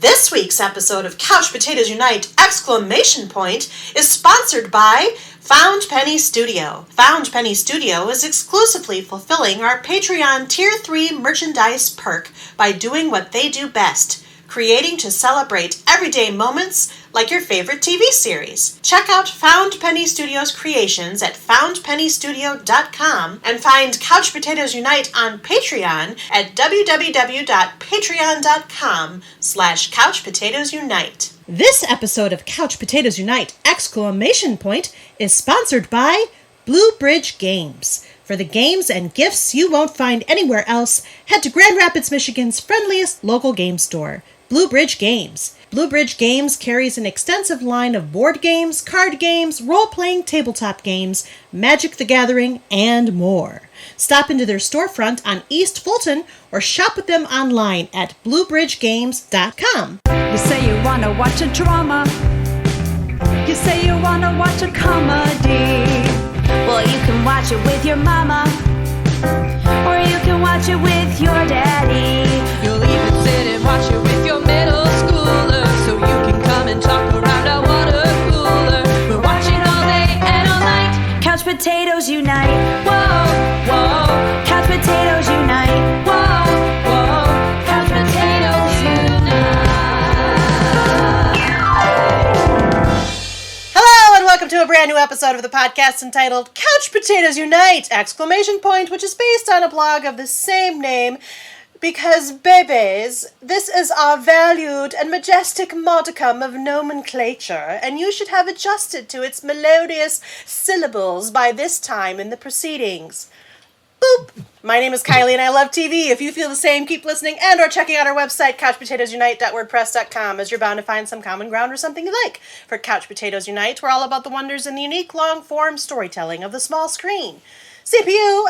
This week's episode of Couch Potatoes Unite! Is sponsored by Found Penny Studio. Found Penny Studio is exclusively fulfilling our Patreon Tier 3 merchandise perk by doing what they do best, creating to celebrate everyday moments like your favorite TV series. Check out Found Penny Studio's creations at foundpennystudio.com and find Couch Potatoes Unite on Patreon at www.patreon.com/couchpotatoesunite. This episode of Couch Potatoes Unite! Is sponsored by Blue Bridge Games. For the games and gifts you won't find anywhere else, head to Grand Rapids, Michigan's friendliest local game store, Blue Bridge Games. Blue Bridge Games carries an extensive line of board games, card games, role-playing tabletop games, Magic the Gathering, and more. Stop into their storefront on East Fulton or shop with them online at bluebridgegames.com. You say you want to watch a drama. You say you want to watch a comedy. Well, you can watch it with your mama. Or you can watch it with your daddy. You'll even sit and watch it with your middle schooler, so you can come and talk around a water cooler. We're watching all day and all night. Couch Potatoes Unite. Whoa, whoa. Couch Potatoes Unite. Whoa, whoa. Couch Potatoes Unite. Hello and welcome to a brand new episode of the podcast entitled Couch Potatoes Unite! Which is based on a blog of the same name. Because, babies, this is our valued and majestic modicum of nomenclature, and you should have adjusted to its melodious syllables by this time in the proceedings. Boop! My name is Kylie, and I love TV. If you feel the same, keep listening and or checking out our website, couchpotatoesunite.wordpress.com, as you're bound to find some common ground or something you like. For Couch Potatoes Unite, we're all about the wonders and the unique long-form storytelling of the small screen. CPU!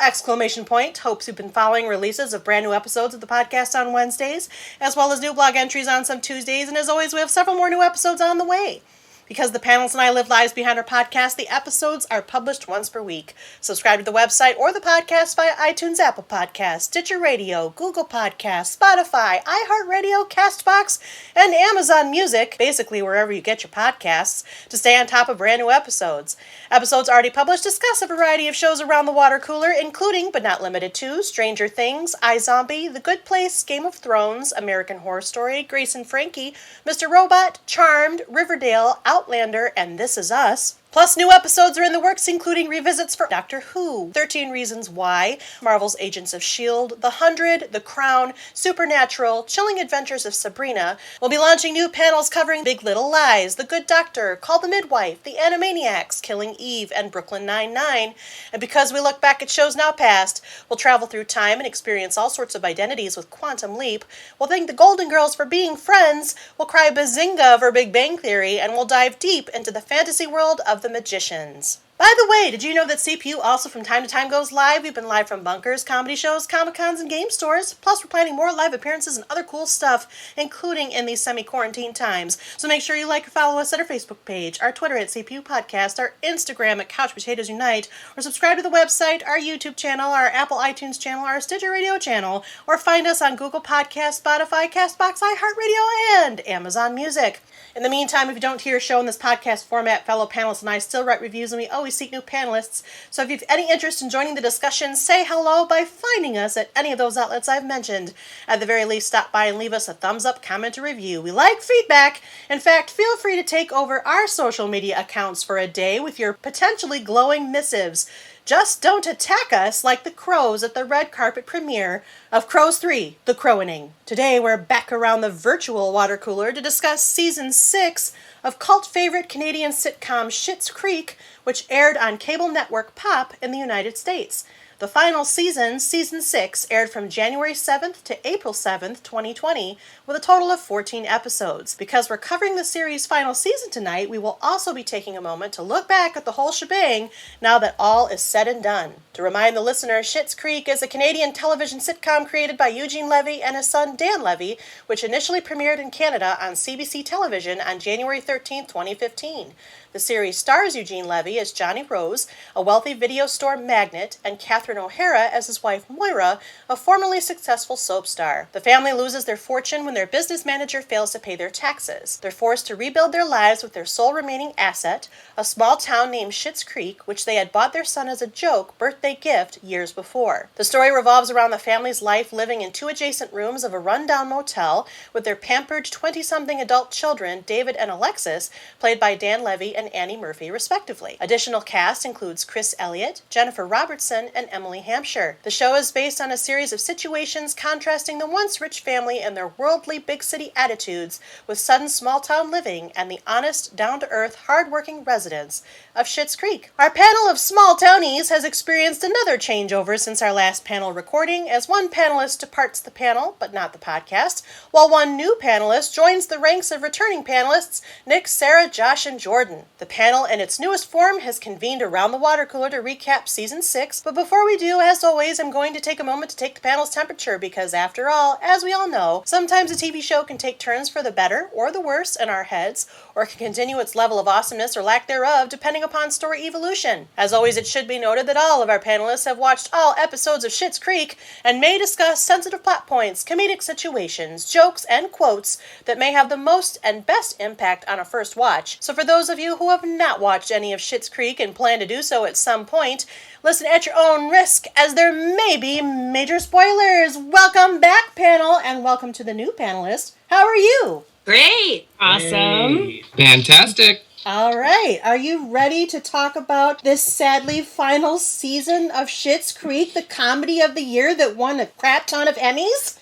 Hopes you've been following releases of brand new episodes of the podcast on Wednesdays, as well as new blog entries on some Tuesdays, and as always, we have several more new episodes on the way. Because the panels and I live lives behind our podcast, the episodes are published once per week. Subscribe to the website or the podcast via iTunes, Apple Podcasts, Stitcher Radio, Google Podcasts, Spotify, iHeartRadio, CastBox, and Amazon Music, basically wherever you get your podcasts, to stay on top of brand new episodes. Episodes already published discuss a variety of shows around the water cooler, including, but not limited to, Stranger Things, iZombie, The Good Place, Game of Thrones, American Horror Story, Grace and Frankie, Mr. Robot, Charmed, Riverdale, Outlander, and This Is Us. Plus, new episodes are in the works, including revisits for Doctor Who, 13 Reasons Why, Marvel's Agents of S.H.I.E.L.D., The 100, The Crown, Supernatural, Chilling Adventures of Sabrina. We'll be launching new panels covering Big Little Lies, The Good Doctor, Call the Midwife, The Animaniacs, Killing Eve, and Brooklyn Nine-Nine. And because we look back at shows now past, we'll travel through time and experience all sorts of identities with Quantum Leap. We'll thank the Golden Girls for being friends, we'll cry bazinga for Big Bang Theory, and we'll dive deep into the fantasy world of the magicians. By the way, did you know that CPU also from time to time goes live? We've been live from bunkers, comedy shows, Comic-Cons, and game stores. Plus, we're planning more live appearances and other cool stuff, including in these semi-quarantine times. So make sure you like or follow us at our Facebook page, our Twitter at CPU Podcast, our Instagram at Couch Potatoes Unite, or subscribe to the website, our YouTube channel, our Apple iTunes channel, our Stitcher Radio channel, or find us on Google Podcasts, Spotify, CastBox, iHeartRadio, and Amazon Music. In the meantime, if you don't hear a show in this podcast format, fellow panelists and I still write reviews, and we always seek new panelists. So if you have any interest in joining the discussion, say hello by finding us at any of those outlets I've mentioned. At the very least, stop by and leave us a thumbs up, comment, or review. We like feedback. In fact, feel free to take over our social media accounts for a day with your potentially glowing missives. Just don't attack us like the crows at the red carpet premiere of Crows 3, The Crowaning. Today we're back around the virtual water cooler to discuss Season 6 of cult favorite Canadian sitcom Schitt's Creek, which aired on cable network Pop in the United States. The final season, Season 6, aired from January 7th to April 7th, 2020, with a total of 14 episodes. Because we're covering the series' final season tonight, we will also be taking a moment to look back at the whole shebang now that all is said and done. To remind the listener, Schitt's Creek is a Canadian television sitcom created by Eugene Levy and his son Dan Levy, which initially premiered in Canada on CBC television on January 13th, 2015. The series stars Eugene Levy as Johnny Rose, a wealthy video store magnate, and Catherine Catherine O'Hara as his wife Moira, a formerly successful soap star. The family loses their fortune when their business manager fails to pay their taxes. They're forced to rebuild their lives with their sole remaining asset, a small town named Schitt's Creek, which they had bought their son as a joke birthday gift years before. The story revolves around the family's life living in 2 adjacent rooms of a rundown motel with their pampered 20-something adult children, David and Alexis, played by Dan Levy and Annie Murphy, respectively. Additional cast includes Chris Elliott, Jennifer Robertson, and Emily Hampshire. The show is based on a series of situations contrasting the once rich family and their worldly big city attitudes with sudden small-town living and the honest, down-to-earth, hard-working residents of Schitt's Creek. Our panel of small townies has experienced another changeover since our last panel recording, as one panelist departs the panel, but not the podcast, while one new panelist joins the ranks of returning panelists, Nick, Sarah, Josh, and Jordan. The panel in its newest form has convened around the water cooler to recap Season 6, but before we do, as always, I'm going to take a moment to take the panel's temperature because, after all, as we all know, sometimes a TV show can take turns for the better or the worse in our heads, or can continue its level of awesomeness or lack thereof, depending upon story evolution. As always, it should be noted that all of our panelists have watched all episodes of Schitt's Creek and may discuss sensitive plot points, comedic situations, jokes, and quotes that may have the most and best impact on a first watch. So for those of you who have not watched any of Schitt's Creek and plan to do so at some point, listen at your own risk, as there may be major spoilers. Welcome back, panel, and welcome to the new panelist. How are you? Great. Awesome. Hey. Fantastic. All right. Are you ready to talk about this sadly final season of Schitt's Creek, the comedy of the year that won a crap ton of Emmys?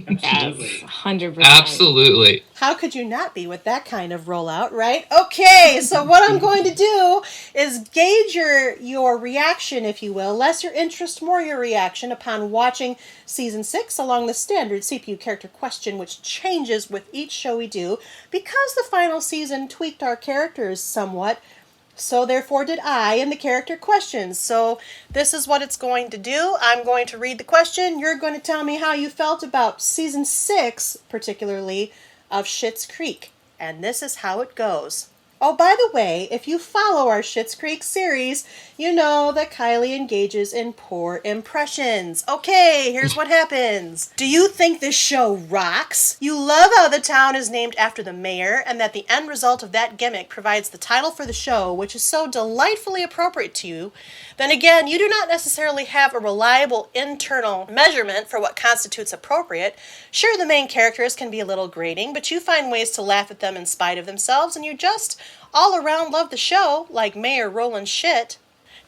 Absolutely. Yes, 100%. Absolutely. How could you not be with that kind of rollout, right? Okay, so what I'm going to do is gauge your reaction, if you will, less your interest, more your reaction upon watching Season 6 along the standard CPU character question, which changes with each show we do, because the final season tweaked our characters somewhat. So therefore did I in the character questions. So this is what it's going to do. I'm going to read the question. You're going to tell me how you felt about Season 6, particularly, of Schitt's Creek. And this is how it goes. Oh, by the way, if you follow our Schitt's Creek series, you know that Kylie engages in poor impressions. Okay, here's what happens. Do you think this show rocks? You love how the town is named after the mayor and that the end result of that gimmick provides the title for the show, which is so delightfully appropriate to you. Then again, you do not necessarily have a reliable internal measurement for what constitutes appropriate. Sure, the main characters can be a little grating, but you find ways to laugh at them in spite of themselves, and you just all around love the show, like Mayor Roland Shit.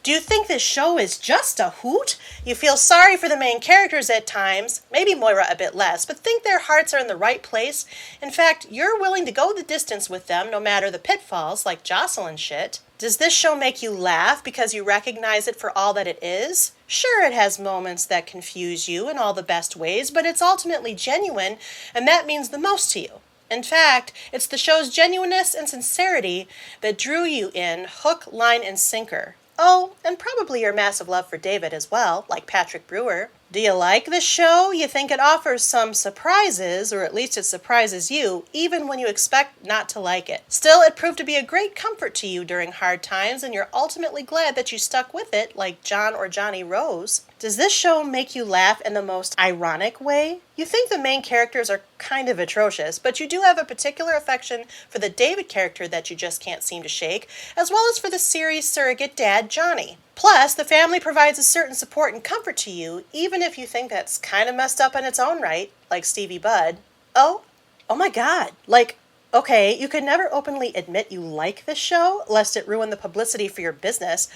Do you think this show is just a hoot? You feel sorry for the main characters at times, maybe Moira a bit less, but think their hearts are in the right place. In fact, you're willing to go the distance with them no matter the pitfalls, like Jocelyn Shit. Does this show make you laugh because you recognize it for all that it is? Sure, it has moments that confuse you in all the best ways, but it's ultimately genuine, and that means the most to you. In fact, it's the show's genuineness and sincerity that drew you in hook, line, and sinker. Oh, and probably your massive love for David as well, like Patrick Brewer. Do you like this show? You think it offers some surprises, or at least it surprises you, even when you expect not to like it. Still, it proved to be a great comfort to you during hard times, and you're ultimately glad that you stuck with it, like John or Johnny Rose. Does this show make you laugh in the most ironic way? You think the main characters are kind of atrocious, but you do have a particular affection for the David character that you just can't seem to shake, as well as for the series' surrogate dad, Johnny. Plus, the family provides a certain support and comfort to you, even if you think that's kind of messed up in its own right, like Stevie Budd. Oh my God. Okay, you could never openly admit you like this show, lest it ruin the publicity for your business.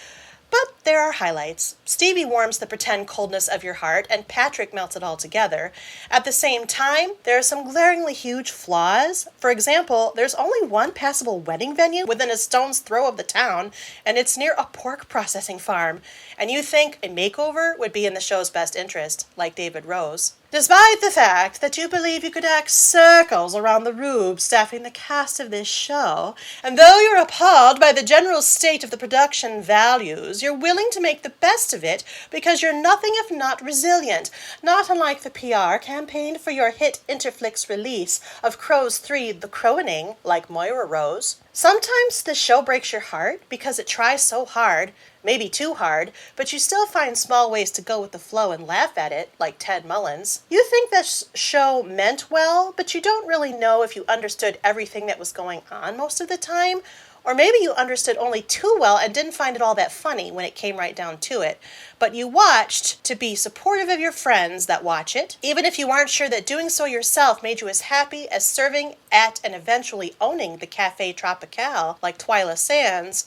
But there are highlights. Stevie warms the pretend coldness of your heart, and Patrick melts it all together. At the same time, there are some glaringly huge flaws. For example, there's only one passable wedding venue within a stone's throw of the town, and it's near a pork processing farm. And you think a makeover would be in the show's best interest, like David Rose. Despite the fact that you believe you could act circles around the Rube staffing the cast of this show, and though you're appalled by the general state of the production values, you're willing to make the best of it because you're nothing if not resilient, not unlike the PR campaign for your hit Interflix release of Crows 3 The Crowaning, like Moira Rose. Sometimes the show breaks your heart because it tries so hard, maybe too hard, but you still find small ways to go with the flow and laugh at it, like Ted Mullins. You think this show meant well, but you don't really know if you understood everything that was going on most of the time. Or maybe you understood only too well and didn't find it all that funny when it came right down to it. But you watched to be supportive of your friends that watch it, even if you aren't sure that doing so yourself made you as happy as serving at and eventually owning the Café Tropicale like Twyla Sands.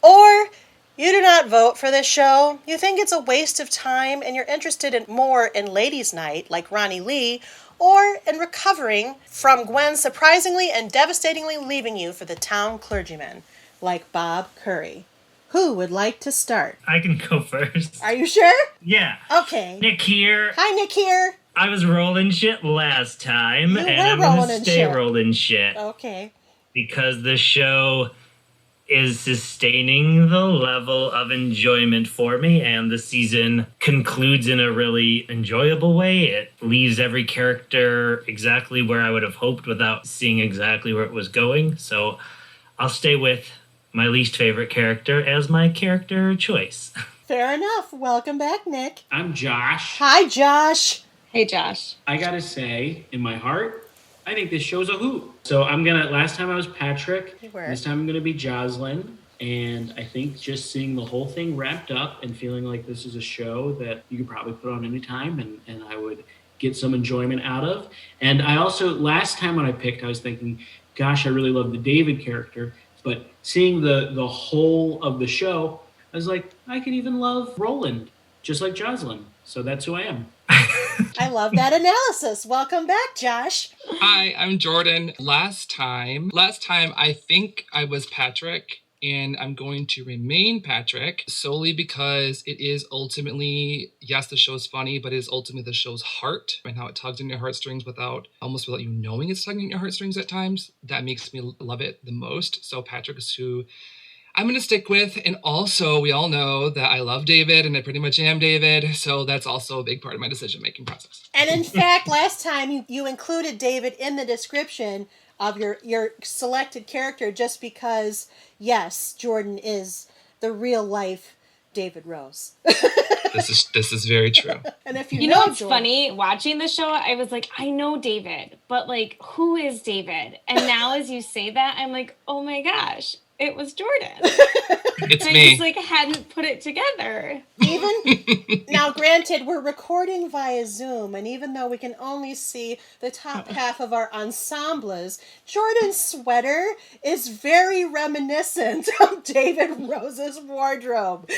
Or you do not vote for this show, you think it's a waste of time, and you're interested in more in Ladies' Night like Ronnie Lee, or in recovering from Gwen surprisingly and devastatingly leaving you for the town clergyman, like Bob Curry. Who would like to start? I can go first. Are you sure? Yeah. Okay. Nick here. Hi, Nick here. I was rolling shit last time, and I'm going to stay rolling shit. Okay. Because the show is sustaining the level of enjoyment for me, and the season concludes in a really enjoyable way. It leaves every character exactly where I would have hoped without seeing exactly where it was going. So I'll stay with my least favorite character as my character choice. Fair enough. Welcome back, Nick. I'm Josh. Hi, Josh. Hey, Josh. I gotta say, in my heart, I think this show's a hoot. So last time I was Patrick, this time I'm gonna be Jocelyn. And I think just seeing the whole thing wrapped up and feeling like this is a show that you could probably put on any time and I would get some enjoyment out of. And I also, last time when I picked, I was thinking, gosh, I really love the David character. But seeing the whole of the show, I was like, I could even love Roland, just like Jocelyn. So that's who I am. I love that analysis. Welcome back, Josh. Hi, I'm Jordan. Last time I think I was Patrick, and I'm going to remain Patrick solely because it is ultimately, yes, the show's funny, but it is ultimately the show's heart and how it tugs in your heartstrings without you knowing it's tugging in your heartstrings at times. That makes me love it the most. So Patrick is who I'm going to stick with. And also, we all know that I love David and I pretty much am David. So that's also a big part of my decision-making process. And in fact, last time you included David in the description of your selected character just because, yes, Jordan is the real life David Rose. This is very true. And if you know what's Jordan, funny? Watching the show, I was like, I know David, but like, who is David? And now as you say that, I'm like, oh my gosh. It was Jordan. It's I me. just like hadn't put it together. Even now, granted, we're recording via Zoom, and even though we can only see the top half of our ensembles, Jordan's sweater is very reminiscent of David Rose's wardrobe.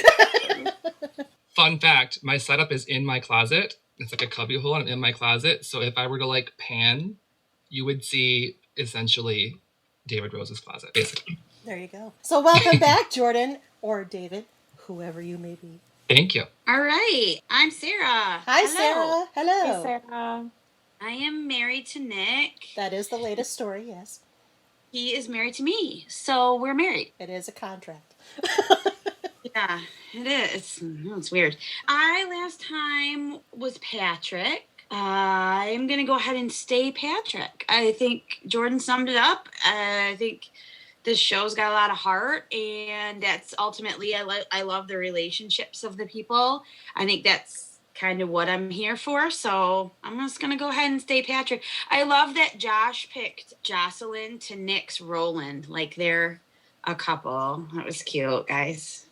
Fun fact, my setup is in my closet. It's like a cubby hole, and I'm in my closet. So if I were to like pan, you would see essentially David Rose's closet, basically. There you go. So welcome back, Jordan, or David, whoever you may be. Thank you. All right. I'm Sarah. Hi, Sarah. Hello. Hey, Sarah. I am married to Nick. That is the latest story, yes. He is married to me, so we're married. It is a contract. Yeah, it is. It's weird. I last time was Patrick. I'm going to go ahead and stay Patrick. I think Jordan summed it up. I think this show's got a lot of heart, and that's ultimately, I love the relationships of the people. I think that's kind of what I'm here for, so I'm just going to go ahead and stay Patrick. I love that Josh picked Jocelyn to Nick's Roland, like they're a couple. That was cute, guys.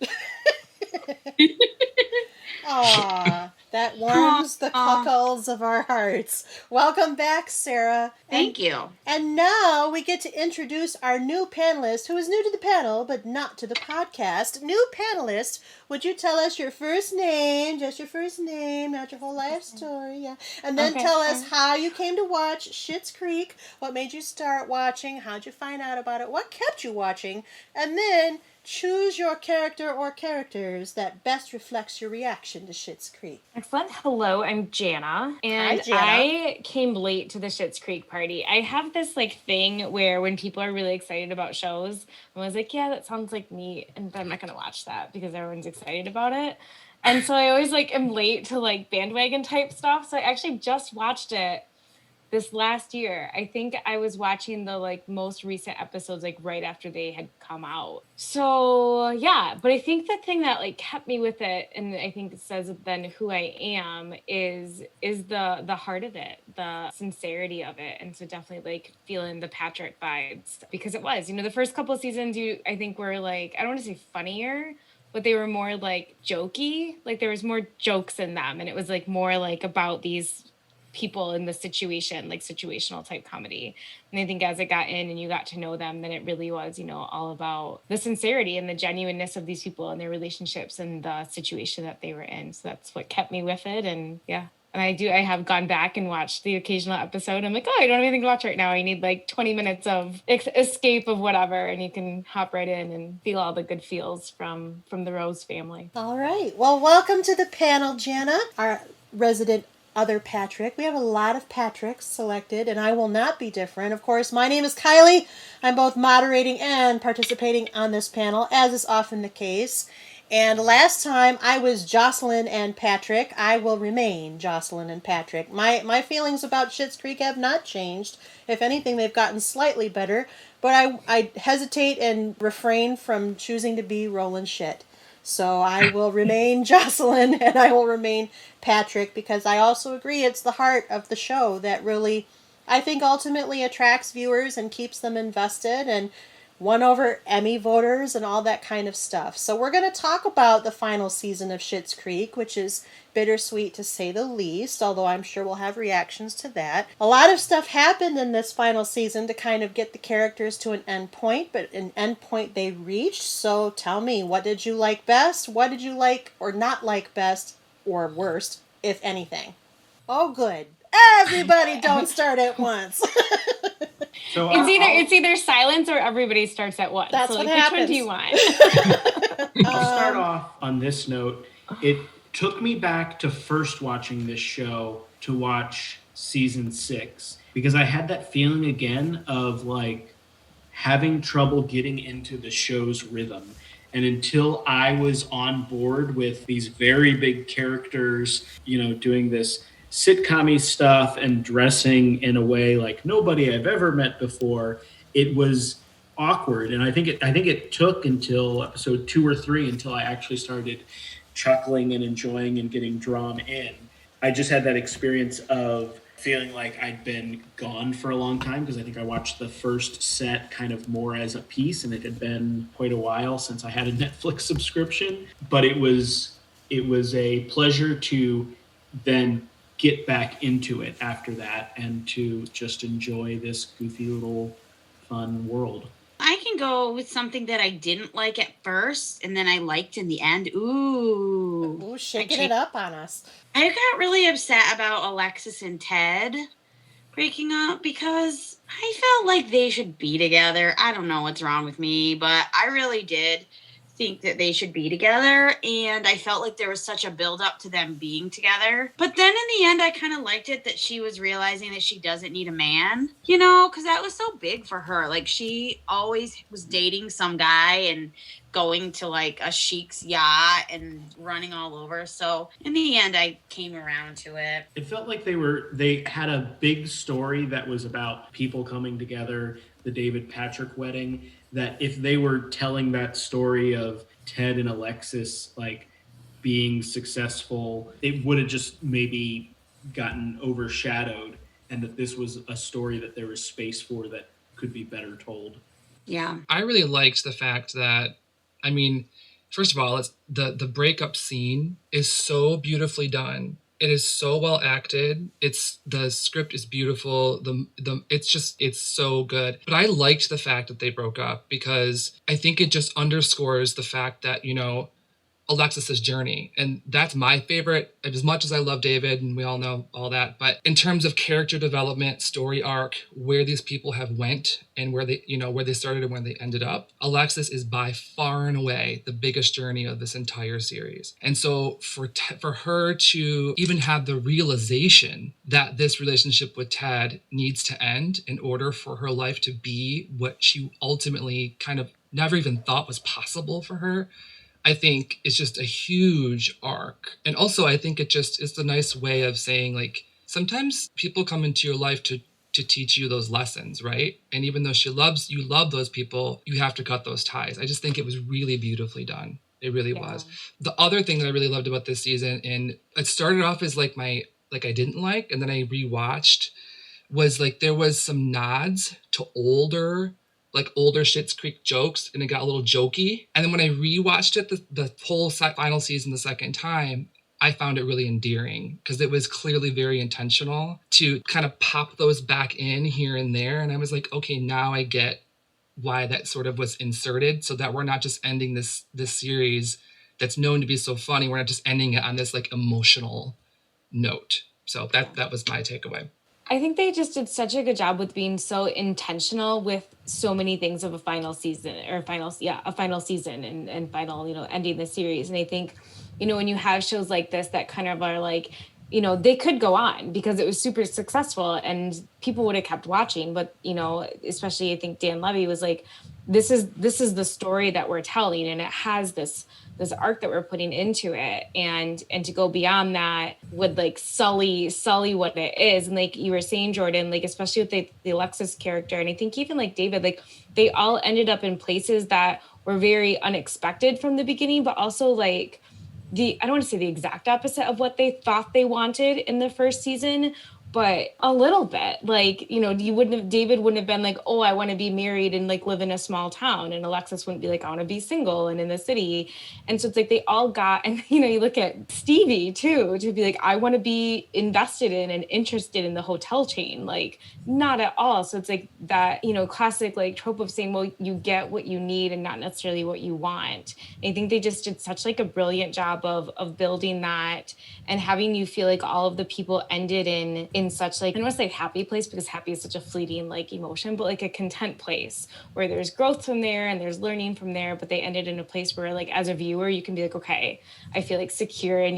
Aw, that warms the cockles of our hearts. Welcome back, Sarah. Thank you. And now we get to introduce our new panelist, who is new to the panel, but not to the podcast. New panelist, would you tell us your first name, just your first name, not your whole life story, yeah. And then tell us how you came to watch Schitt's Creek, what made you start watching, how'd you find out about it, what kept you watching, and then choose your character or characters that best reflects your reaction to Schitt's Creek. Excellent. Hello, I'm Jana, and Hi, Jana. I came late to the Schitt's Creek party. I have this like thing where when people are really excited about shows, I was like, yeah, that sounds like neat, and I'm not going to watch that because everyone's excited about it. And so I always like am late to like bandwagon type stuff. So I actually just watched it this last year. I think I was watching the like most recent episodes like right after they had come out. So yeah, but I think the thing that like kept me with it, and I think it says then who I am, is the heart of it, the sincerity of it. And so definitely like feeling the Patrick vibes, because it was, the first couple of seasons I think were like, I don't want to say funnier, but they were more like jokey. Like there was more jokes in them, and it was like more like about these people in the situation, like situational type comedy. And I think as it got in and you got to know them, then it really was, all about the sincerity and the genuineness of these people and their relationships and the situation that they were in. So that's what kept me with it. And yeah. And I have gone back and watched the occasional episode. I'm like, oh, I don't have anything to watch right now. I need like 20 minutes of escape of whatever. And you can hop right in and feel all the good feels from the Rose family. All right. Well, welcome to the panel, Jana, our resident other Patrick. We have a lot of Patricks selected, and I will not be different. Of course, my name is Kylie. I'm both moderating and participating on this panel, as is often the case. And last time I was Jocelyn and Patrick. I will remain Jocelyn and Patrick. My feelings about Schitt's Creek have not changed. If anything, they've gotten slightly better. But I hesitate and refrain from choosing to be Roland Schitt. So I will remain Jocelyn and I will remain Patrick, because I also agree it's the heart of the show that really, I think, ultimately attracts viewers and keeps them invested and won over Emmy voters and all that kind of stuff. So we're going to talk about the final season of Schitt's Creek, which is bittersweet to say the least, although I'm sure we'll have reactions to that. A lot of stuff happened in this final season to kind of get the characters to an end point, but an end point they reached. So tell me, what did you like best? What did you like or not like best or worst, if anything? Oh, good. Everybody don't start at once. So it's either silence or everybody starts at once. That's so like, what happens. Which one do you want? I'll start off on this note. It took me back to first watching this show to watch season 6, because I had that feeling again of like having trouble getting into the show's rhythm. And until I was on board with these very big characters, doing this sitcom-y stuff and dressing in a way like nobody I've ever met before, it was awkward. And I think it took until episode 2 or 3 until I actually started chuckling and enjoying and getting drawn in. I just had that experience of feeling like I'd been gone for a long time, because I think I watched the first set kind of more as a piece, and it had been quite a while since I had a Netflix subscription. But it was a pleasure to then get back into it after that and to just enjoy this goofy little fun world. I can go with something that I didn't like at first and then I liked in the end. Ooh, shaking it up on us. I got really upset about Alexis and Ted breaking up, because I felt like they should be together. I don't know what's wrong with me, but I really did think that they should be together, and I felt like there was such a build up to them being together. But then in the end, I kind of liked it that she was realizing that she doesn't need a man, because that was so big for her. Like, she always was dating some guy and going to like a sheik's yacht and running all over. So in the end, I came around to it. It felt like they had a big story that was about people coming together, the David Patrick wedding, that if they were telling that story of Ted and Alexis like being successful, it would have just maybe gotten overshadowed, and that this was a story that there was space for that could be better told. Yeah. I really liked the fact that, first of all, it's the breakup scene is so beautifully done. It is so well acted. The script is beautiful. It's so good. But I liked the fact that they broke up, because I think it just underscores the fact that, Alexis's journey. And that's my favorite, as much as I love David and we all know all that. But in terms of character development, story arc, where these people have went and where they started and where they ended up, Alexis is by far and away the biggest journey of this entire series. And so for her to even have the realization that this relationship with Ted needs to end in order for her life to be what she ultimately kind of never even thought was possible for her, I think it's just a huge arc. And also I think it just is a nice way of saying, like, sometimes people come into your life to teach you those lessons, right? And even though you love those people, you have to cut those ties. I just think it was really beautifully done. It really was. The other thing that I really loved about this season, and it started off as like I didn't like, and then I rewatched, was like there was some nods to older Schitt's Creek jokes, and it got a little jokey. And then when I rewatched it the whole final season the second time, I found it really endearing because it was clearly very intentional to kind of pop those back in here and there. And I was like, okay, now I get why that sort of was inserted, so that we're not just ending this series that's known to be so funny. We're not just ending it on this like emotional note. So that was my takeaway. I think they just did such a good job with being so intentional with so many things of a final season and final, ending the series. And I think, when you have shows like this that kind of are like, they could go on because it was super successful and people would have kept watching. But, especially I think Dan Levy was like, this is the story that we're telling, and it has this arc that we're putting into it, and to go beyond that would like sully what it is. And like you were saying, Jordan, like especially with the Alexis character, and I think even like David, like they all ended up in places that were very unexpected from the beginning, but also like I don't want to say the exact opposite of what they thought they wanted in the first season, but a little bit. Like, David wouldn't have been like, oh, I want to be married and like live in a small town. And Alexis wouldn't be like, I want to be single and in the city. And so it's like they all got, and you look at Stevie too, to be like, I want to be invested in and interested in the hotel chain. Like, not at all. So it's like that, classic like trope of saying, well, you get what you need and not necessarily what you want. And I think they just did such like a brilliant job of building that and having you feel like all of the people ended in such like, I don't want to say happy place because happy is such a fleeting like emotion, but like a content place where there's growth from there and there's learning from there, but they ended in a place where like as a viewer you can be like, okay, I feel like secure in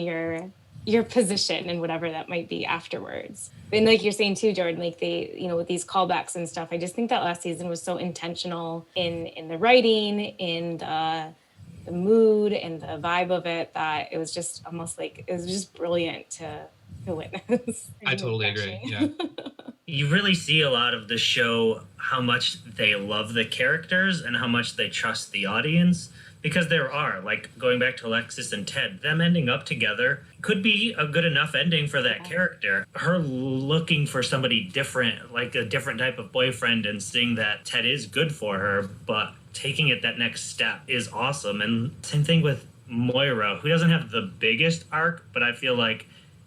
your position and whatever that might be afterwards. And like you're saying too, Jordan, like they, with these callbacks and stuff, I just think that last season was so intentional in the writing, in the mood and the vibe of it, that it was just almost like, it was just brilliant to witness. I totally agree. Yeah. You really see a lot of the show, how much they love the characters and how much they trust the audience. Because there are, like, going back to Alexis and Ted, them ending up together could be a good enough ending for that character. Her looking for somebody different, like a different type of boyfriend, and seeing that Ted is good for her, but taking it that next step is awesome. And same thing with Moira, who doesn't have the biggest arc, but I feel like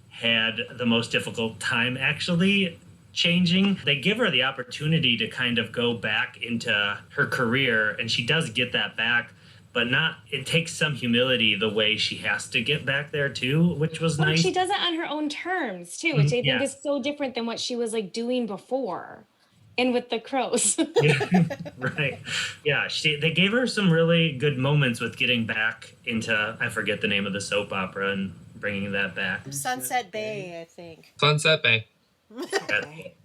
had the most difficult time actually changing. They give her the opportunity to kind of go back into her career, and she does get that back. But it takes some humility the way she has to get back there too, which was nice. She does it on her own terms too, which I think is so different than what she was like doing before. And with the crows. Right. Yeah. They gave her some really good moments with getting back into, I forget the name of the soap opera, and bringing that back. Sunset Bay, I think. Sunset Bay.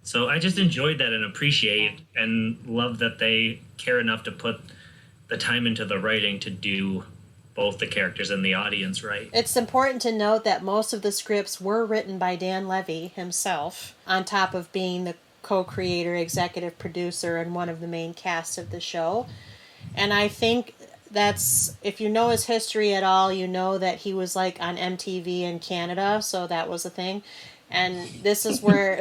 So I just enjoyed that and appreciate and love that they care enough to put the time into the writing to do both the characters and the audience right. It's important to note that most of the scripts were written by Dan Levy himself, on top of being the co-creator, executive producer, and one of the main casts of the show. And I think that's, if you know his history at all, you know that he was like on MTV in Canada, so that was a thing. And this is where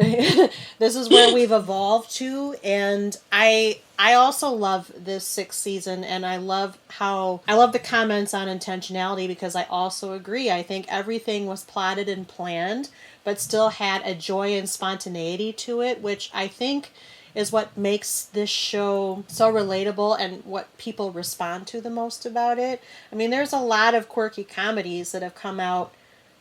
we've evolved to. And I also love this sixth season, and I love the comments on intentionality, because I also agree. I think everything was plotted and planned, but still had a joy and spontaneity to it, which I think is what makes this show so relatable and what people respond to the most about it. I mean, there's a lot of quirky comedies that have come out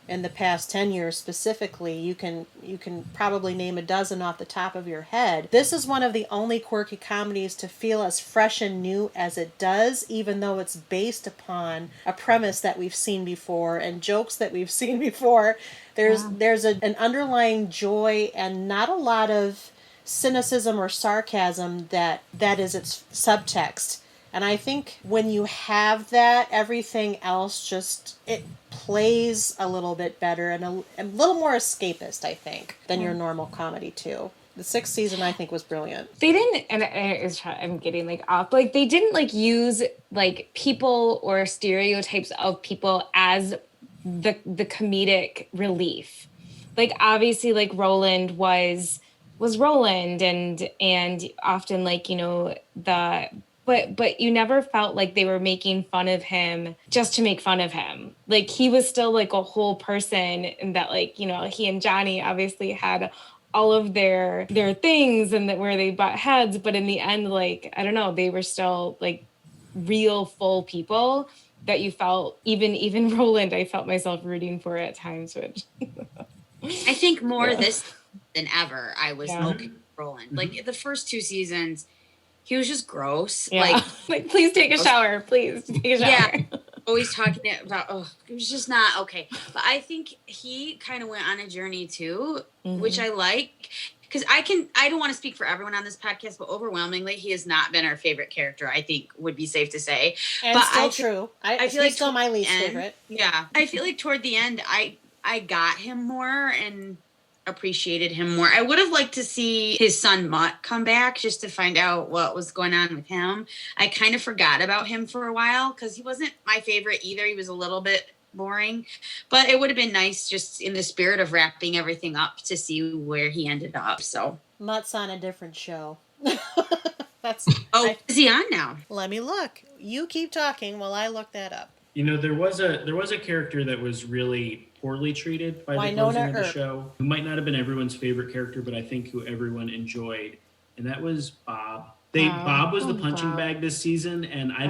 in the past 10 years specifically. You can probably name a dozen off the top of your head. This is one of the only quirky comedies to feel as fresh and new as it does, even though it's based upon a premise that we've seen before and jokes that we've seen before. There's an underlying joy and not a lot of cynicism or sarcasm that is its subtext And I think when you have that, everything else just, it plays a little bit better and a little more escapist, I think, than your normal comedy, too. The 6th season, I think, was brilliant. They didn't, and I'm getting like off, like they didn't like use like people or stereotypes of people as the comedic relief. Like obviously, like Roland was Roland, and often like, you know, but you never felt like they were making fun of him just to make fun of him. Like he was still like a whole person, and that like, you know, he and Johnny obviously had all of their things and that where they butt heads, but in the end, like, I don't know, they were still like real full people that you felt, even Roland, I felt myself rooting for at times, which I think more this than ever I was okay with Roland. Like the first 2 seasons, he was just gross. Yeah. Like please take a shower. Please take a shower. Yeah. Always talking about, it was just not okay. But I think he kind of went on a journey too, which I like. Because I don't want to speak for everyone on this podcast, but overwhelmingly, he has not been our favorite character, I think would be safe to say. And but still true. I feel like still my least favorite. Yeah. I feel like toward the end, I got him more and appreciated him more. I would have liked to see his son Mutt come back just to find out what was going on with him. I kind of forgot about him for a while because he wasn't my favorite either. He was a little bit boring, but it would have been nice just in the spirit of wrapping everything up to see where he ended up. So Mutt's on a different show. Is he on now? Let me look. You keep talking while I look that up. You know, there was a character that was really poorly treated by the closing of the show, who might not have been everyone's favorite character, but I think who everyone enjoyed, and that was Bob. Bob was the punching bag this season, and I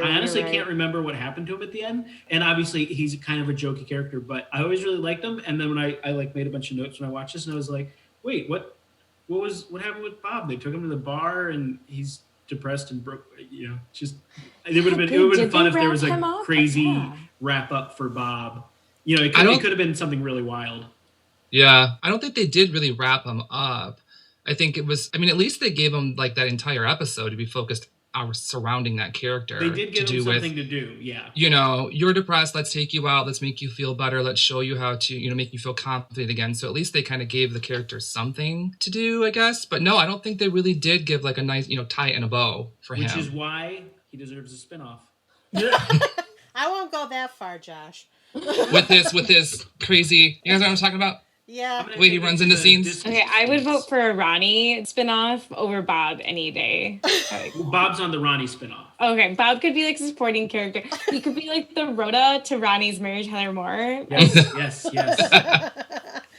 honestly can't remember what happened to him at the end. And obviously, he's kind of a jokey character, but I always really liked him. And then when I like made a bunch of notes when I watched this, and I was like, wait, what happened with Bob? They took him to the bar, and he's depressed and broke. You know, just it would have been fun if there was a crazy wrap up for Bob. You know, it could have been something really wild. Yeah, I don't think they did really wrap him up. I think it was, I mean, at least they gave him like that entire episode to be focused surrounding that character. They did give him something to do, yeah. You know, you're depressed, let's take you out, let's make you feel better, let's show you how to, you know, make you feel confident again. So at least they kind of gave the character something to do, I guess. But no, I don't think they really did give like a nice, you know, tie in a bow for him. Which is why he deserves a spinoff. I won't go that far, Josh. with this crazy, you guys know what I'm talking about? Yeah. Wait, he runs into scenes. Okay, I would vote for a Ronnie spinoff over Bob any day. Bob's on the Ronnie spinoff. Okay, Bob could be like a supporting character. He could be like the Rhoda to Ronnie's Mary Tyler Moore. Yes.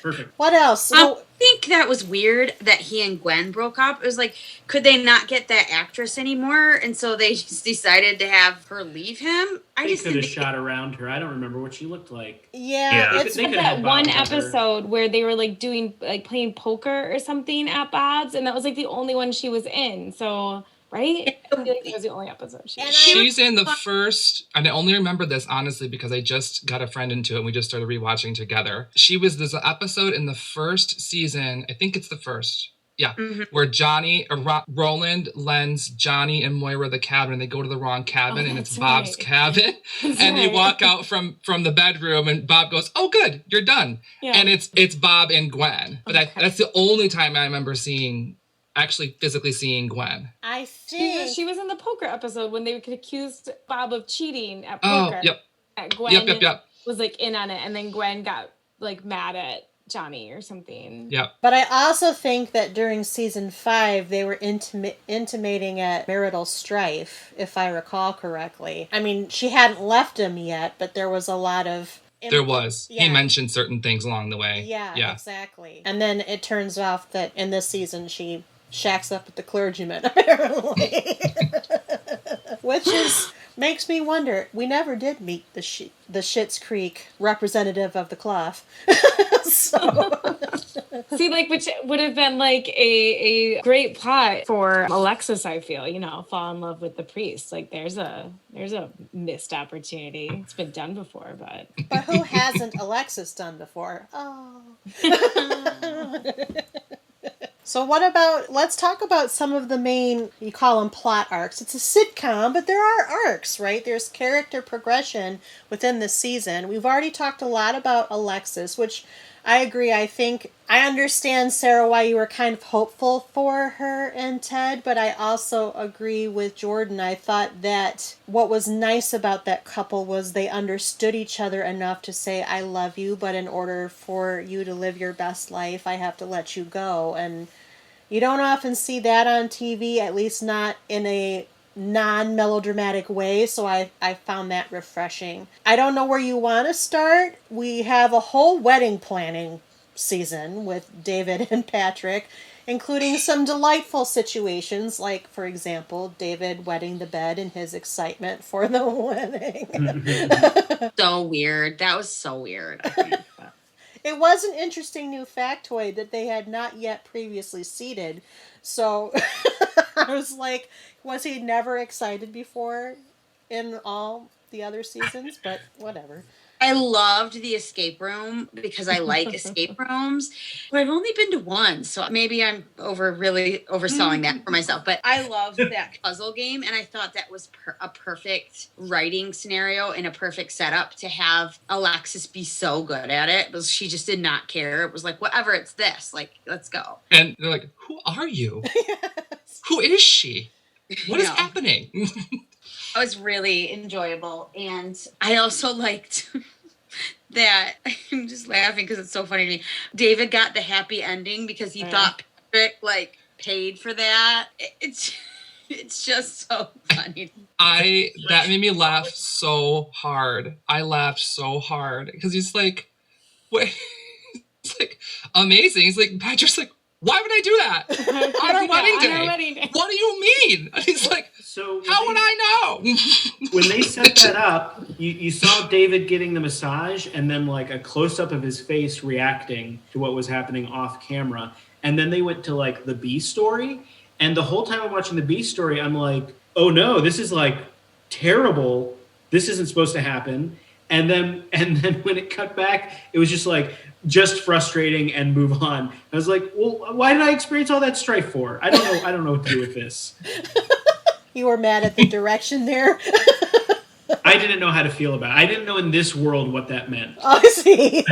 Perfect. What else? I think that was weird that he and Gwen broke up. It was like, could they not get that actress anymore? And so they just decided to have her leave him. They could have shot around her. I don't remember what she looked like. Yeah. It's that one episode where they were like playing poker or something at Bob's, and that was like the only one she was in. So, right? I feel like that was the only episode she's in the first, and I only remember this honestly because I just got a friend into it and we just started rewatching together. There's an episode in the first season, I think it's the first, where Roland lends Johnny and Moira the cabin, and they go to the wrong cabin, and it's Bob's cabin, and they walk out from the bedroom, and Bob goes, "Oh, good, you're done," and it's Bob and Gwen. But that's the only time I remember actually physically seeing Gwen. I think she was in the poker episode when they accused Bob of cheating at poker. Oh, yep. Gwen was like in on it, and then Gwen got like mad at Johnny or something. Yep. But I also think that during season 5, they were intimating at marital strife, if I recall correctly. I mean, she hadn't left him yet, but there was a lot of... There was. Yeah. He mentioned certain things along the way. Yeah, exactly. And then it turns off that in this season, she shacks up with the clergyman, apparently. Which makes me wonder, we never did meet the Schitt's Creek representative of the cloth. See, like, which would have been like a great plot for Alexis, I feel, you know, fall in love with the priest. Like there's a missed opportunity. It's been done before, but who hasn't Alexis done before? Oh. So let's talk about some of the main, you call them plot arcs. It's a sitcom, but there are arcs, right? There's character progression within the season. We've already talked a lot about Alexis, which I agree. I think I understand, Sarah, why you were kind of hopeful for her and Ted, but I also agree with Jordan. I thought that what was nice about that couple was they understood each other enough to say, I love you, but in order for you to live your best life, I have to let you go. And you don't often see that on TV, at least not in a non-melodramatic way, so I found that refreshing. I don't know where you want to start. We have a whole wedding planning season with David and Patrick, including some delightful situations, like, for example, David wetting the bed in his excitement for the wedding. So weird. That was so weird. It was an interesting new factoid that they had not yet previously seeded. So I was like, was he never excited before in all the other seasons? But whatever. I loved the escape room because I like escape rooms. But I've only been to one, so maybe I'm really overselling that for myself. But I loved that puzzle game, and I thought that was a perfect writing scenario and a perfect setup to have Alexis be so good at it. Because she just did not care. It was like, whatever, it's this. Like, let's go. And they're like, who are you? Yes. Who is she? What is happening? It was really enjoyable. And I also liked that, I'm just laughing because it's so funny to me, David got the happy ending because he thought Patrick, paid for that. It's just so funny. That made me laugh so hard. I laughed so hard because he's like, wait, it's like amazing. He's like, Patrick's like, why would I do that on our wedding day? What do you mean? And he's like, how would I know? When they set that up, you saw David getting the massage and then a close-up of his face reacting to what was happening off camera. And then they went to the B story. And the whole time I'm watching the B story, I'm like, oh no, this is terrible. This isn't supposed to happen. And then when it cut back, it was just frustrating and move on. I was like, well, why did I experience all that strife for? I don't know what to do with this. You were mad at the direction there. I didn't know how to feel about it. I didn't know in this world what that meant. Oh, I see.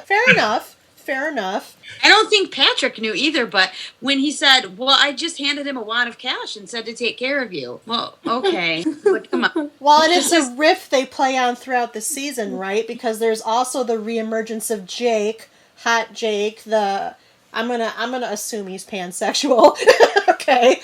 Fair enough. I don't think Patrick knew either, but when he said, well, I just handed him a wad of cash and said to take care of you. Well, okay. But come on. Well, and it's a riff they play on throughout the season, right? Because there's also the reemergence of Jake, Hot Jake, I'm gonna assume he's pansexual. Okay.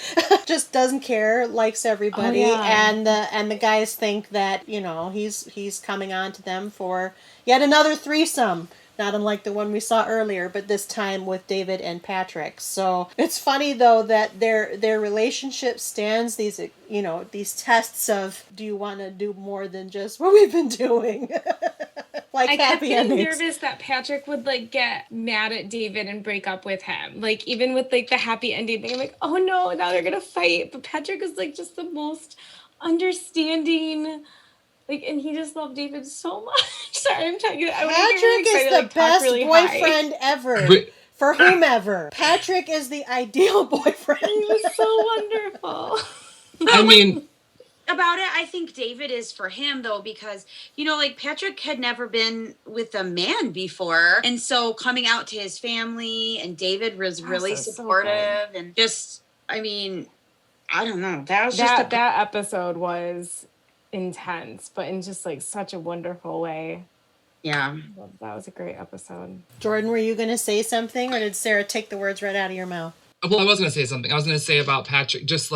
Just doesn't care, likes everybody. Oh, yeah. And the guys think that, he's coming on to them for yet another threesome. Not unlike the one we saw earlier, but this time with David and Patrick. So it's funny, though, that their relationship stands these tests of, do you want to do more than just what we've been doing? I kept getting nervous that Patrick would get mad at David and break up with him. Even with the happy ending thing, I'm like, oh no, now they're gonna fight. But Patrick is just the most understanding. And he just loved David so much. Sorry, I'm talking. Patrick is the best boyfriend ever. For whomever. Patrick is the ideal boyfriend. He was so wonderful. I mean, about it, I think David is for him, though, because, Patrick had never been with a man before. And so coming out to his family, and David was really supportive. And just, I don't know. That was that episode was intense, but in just such a wonderful way. Yeah. That was a great episode. Jordan, were you going to say something, or did Sarah take the words right out of your mouth? Well, I was going to say something. I was going to say about Patrick, just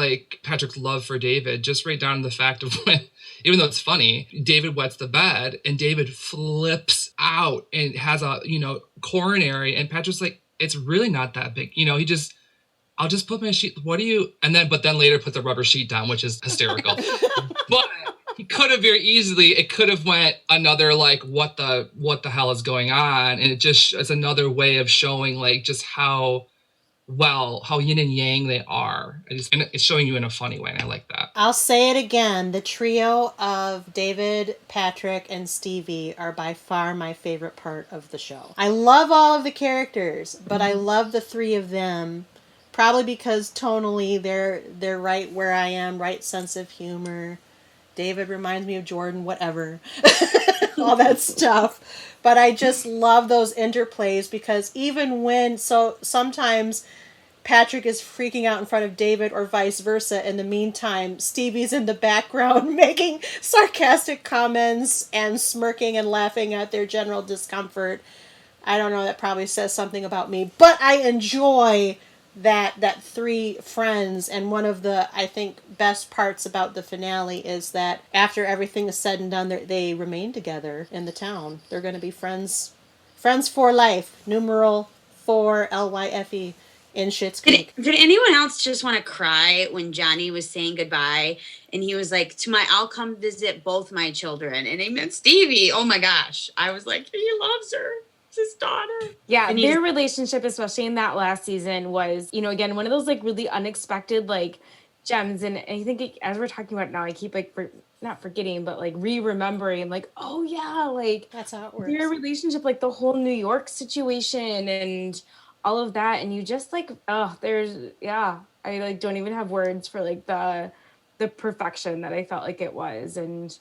Patrick's love for David, just right down to the fact of when, even though it's funny, David wets the bed and David flips out and has a, coronary, and Patrick's like, it's really not that big. I'll just put my sheet. What do you? But then later put the rubber sheet down, which is hysterical. But he could have very easily, it could have went another, what the hell is going on? And it just is another way of showing, just how yin and yang they are. And it's showing you in a funny way, and I like that. I'll say it again. The trio of David, Patrick, and Stevie are by far my favorite part of the show. I love all of the characters, but I love the three of them Probably because tonally they're right where I am, right sense of humor. David reminds me of Jordan, whatever. All that stuff. But I just love those interplays because even when, so sometimes Patrick is freaking out in front of David or vice versa. In the meantime, Stevie's in the background making sarcastic comments and smirking and laughing at their general discomfort. I don't know, that probably says something about me. But I enjoy that three friends, and one of the, I think, best parts about the finale is that after everything is said and done, they remain together in the town. They're going to be friends for life. Numeral 4 LYFE in Schitt's Creek. Did anyone else just want to cry when Johnny was saying goodbye and he was like, I'll come visit both my children, and he meant Stevie. Oh my gosh. I was like, he loves her. His daughter. Yeah, their relationship, especially in that last season, was, again, one of those like really unexpected like gems. And I think as we're talking about it now, I keep like not forgetting, but like re-remembering, like, oh yeah, like that's how it works. Their relationship, like the whole New York situation and all of that, and you just like, I like don't even have words for like the perfection that I felt like it was. And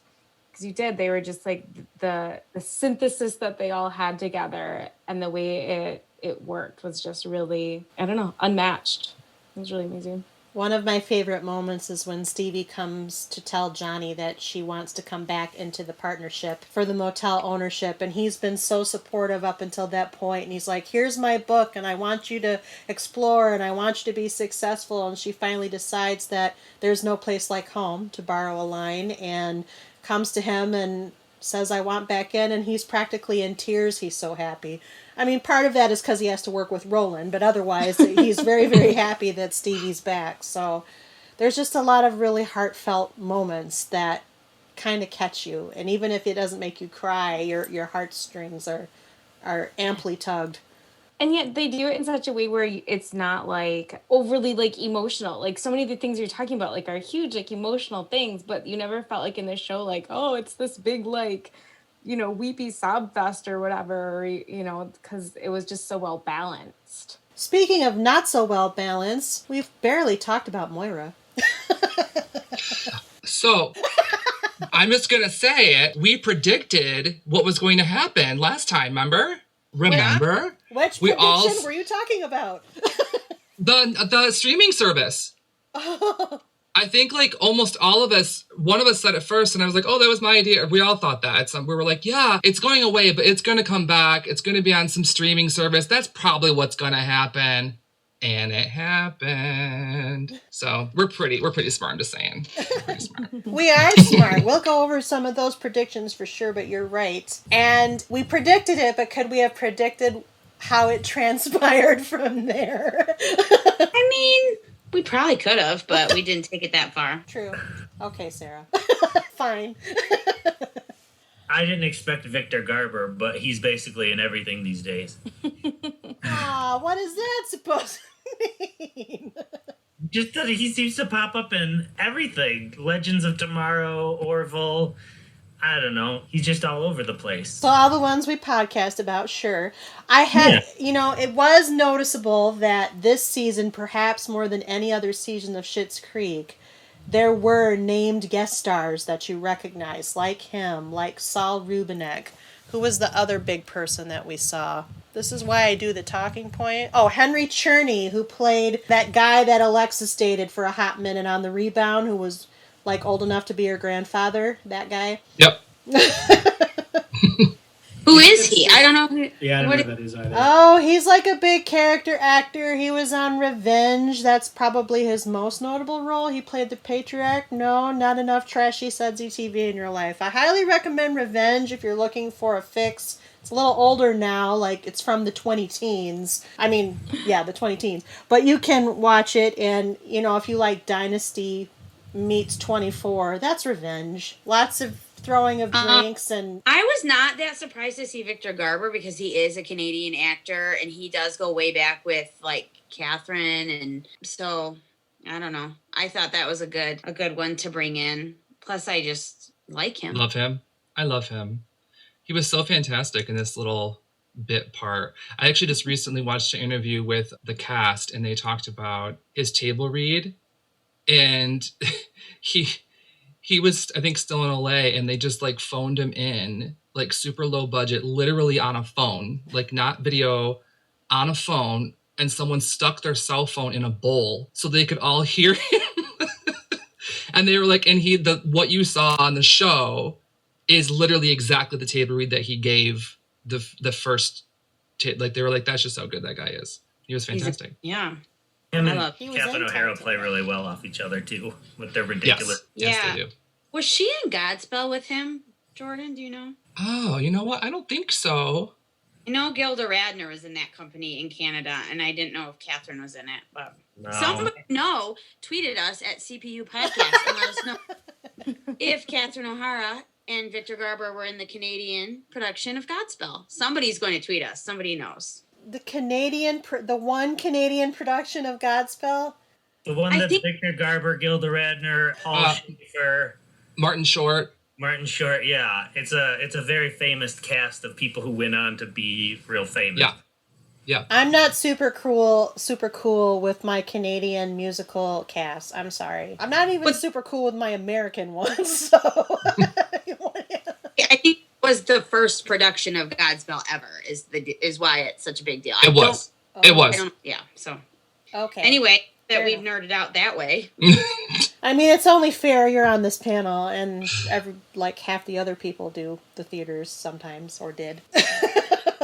they were just like the synthesis that they all had together, and the way it worked was just really, I don't know, unmatched. It was really amazing. One of my favorite moments is when Stevie comes to tell Johnny that she wants to come back into the partnership for the motel ownership, and he's been so supportive up until that point, and he's like, here's my book, and I want you to explore, and I want you to be successful, and she finally decides that there's no place like home, to borrow a line, and comes to him and says, I want back in, and he's practically in tears. He's so happy. I mean, part of that is because he has to work with Roland, but otherwise he's very, very happy that Stevie's back. So there's just a lot of really heartfelt moments that kind of catch you. And even if it doesn't make you cry, your heartstrings are amply tugged. And yet they do it in such a way where it's not like overly like emotional. Like so many of the things you're talking about like are huge like emotional things, but you never felt like in this show like, oh, it's this big like, weepy sob fest or whatever, because it was just so well balanced. Speaking of not so well balanced, we've barely talked about Moira. So I'm just going to say it. We predicted what was going to happen last time, remember? Remember? Which prediction were you talking about? The streaming service. I think like almost all of us, one of us said it first, and I was like, oh, that was my idea. We all thought that. We were like, yeah, it's going away, but it's going to come back. It's going to be on some streaming service. That's probably what's going to happen. And it happened. So we're pretty smart, I'm just saying. We're pretty smart. We are smart. We'll go over some of those predictions for sure, but you're right. And we predicted it, but could we have predicted how it transpired from there? I mean, we probably could have, but we didn't take it that far. True. Okay, Sarah. Fine. I didn't expect Victor Garber, but he's basically in everything these days. Aw, what is that supposed to mean? Just that he seems to pop up in everything. Legends of Tomorrow, Orville. I don't know. He's just all over the place. So all the ones we podcast about, sure. I had, it was noticeable that this season, perhaps more than any other season of Schitt's Creek, there were named guest stars that you recognize, like him, like Saul Rubinek. Who was the other big person that we saw? This is why I do the talking point. Oh, Henry Cherney, who played that guy that Alexis dated for a hot minute on The Rebound, who was like old enough to be her grandfather, that guy. Yep. Who is he? I don't know who. Yeah, I don't know who that is either. Oh, he's like a big character actor. He was on Revenge. That's probably his most notable role. He played the patriarch. No, not enough trashy, sudsy TV in your life. I highly recommend Revenge if you're looking for a fix. It's a little older now, like it's from the 20-teens. I mean, yeah, the 20-teens. But you can watch it, and, if you like Dynasty meets 24, that's Revenge. Lots of throwing of drinks and... I was not that surprised to see Victor Garber because he is a Canadian actor and he does go way back with like Catherine, and so I don't know. I thought that was a good one to bring in. Plus I just like him. Love him. I love him. He was so fantastic in this little bit part. I actually just recently watched an interview with the cast, and they talked about his table read, and he was, I think, still in LA, and they just like phoned him in, like super low budget, literally on a phone, like not video, on a phone, and someone stuck their cell phone in a bowl so they could all hear him. And they were like, and what you saw on the show is literally exactly the table read that he gave the first, like they were like, that's just how good that guy is. He was fantastic. Yeah. Him and Catherine O'Hara play really well off each other too, with their ridiculous. Yes, they do. Was she in Godspell with him, Jordan? Do you know? Oh, you know what? I don't think so. I know Gilda Radner was in that company in Canada, and I didn't know if Catherine was in it. But No. someone tweeted us at CPU Podcast and let us know if Catherine O'Hara and Victor Garber were in the Canadian production of Godspell. Somebody's going to tweet us. Somebody knows. The one Canadian production of Godspell? The one that's Victor Garber, Gilda Radner, Paul Schaefer, Martin Short. Yeah. It's a very famous cast of people who went on to be real famous. Yeah. I'm not super cool with my Canadian musical cast. I'm sorry. I'm not even super cool with my American ones, so I think it was the first production of Godspell ever is why it's such a big deal. It was. So okay. Anyway, Fair we've enough. nerded out that way. I mean, it's only fair you're on this panel, and half the other people do the theaters sometimes, or did.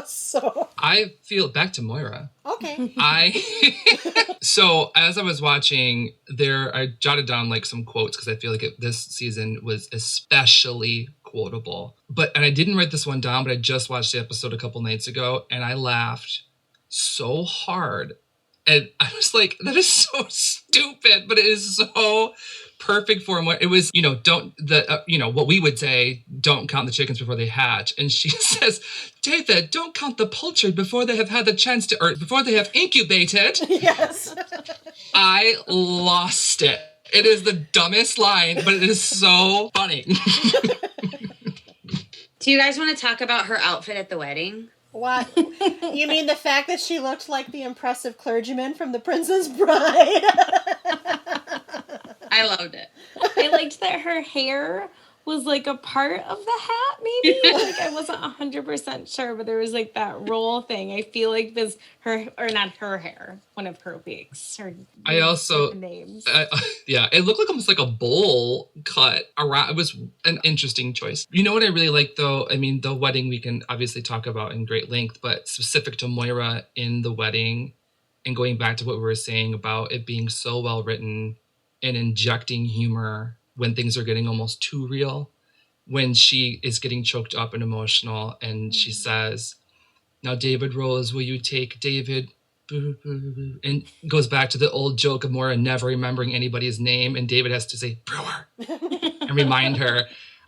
So I feel back to Moira. Okay. So as I was watching I jotted down like some quotes because I feel like this season was especially quotable. And I didn't write this one down, but I just watched the episode a couple nights ago, and I laughed so hard. And I was like, that is so stupid, but it is so perfect for him. It was, what we would say, don't count the chickens before they hatch. And she says, David, don't count the poultry before they have had the chance to, or before they have incubated. Yes. I lost it. It is the dumbest line, but it is so funny. Do you guys want to talk about her outfit at the wedding? What? You mean the fact that she looked like the impressive clergyman from The Princess Bride? I loved it. I liked that her hair was like a part of the hat, maybe. Like I wasn't 100% sure, but there was like that roll thing. I feel like this not her hair, one of her wigs. I also names. It looked like almost like a bowl cut around. It was an interesting choice. You know what I really like though? I mean, the wedding we can obviously talk about in great length, but specific to Moira in the wedding, and going back to what we were saying about it being so well written and injecting humor when things are getting almost too real, when she is getting choked up and emotional, and she says, now David Rose, will you take David? And goes back to the old joke of Moira never remembering anybody's name, and David has to say Brewer and remind her.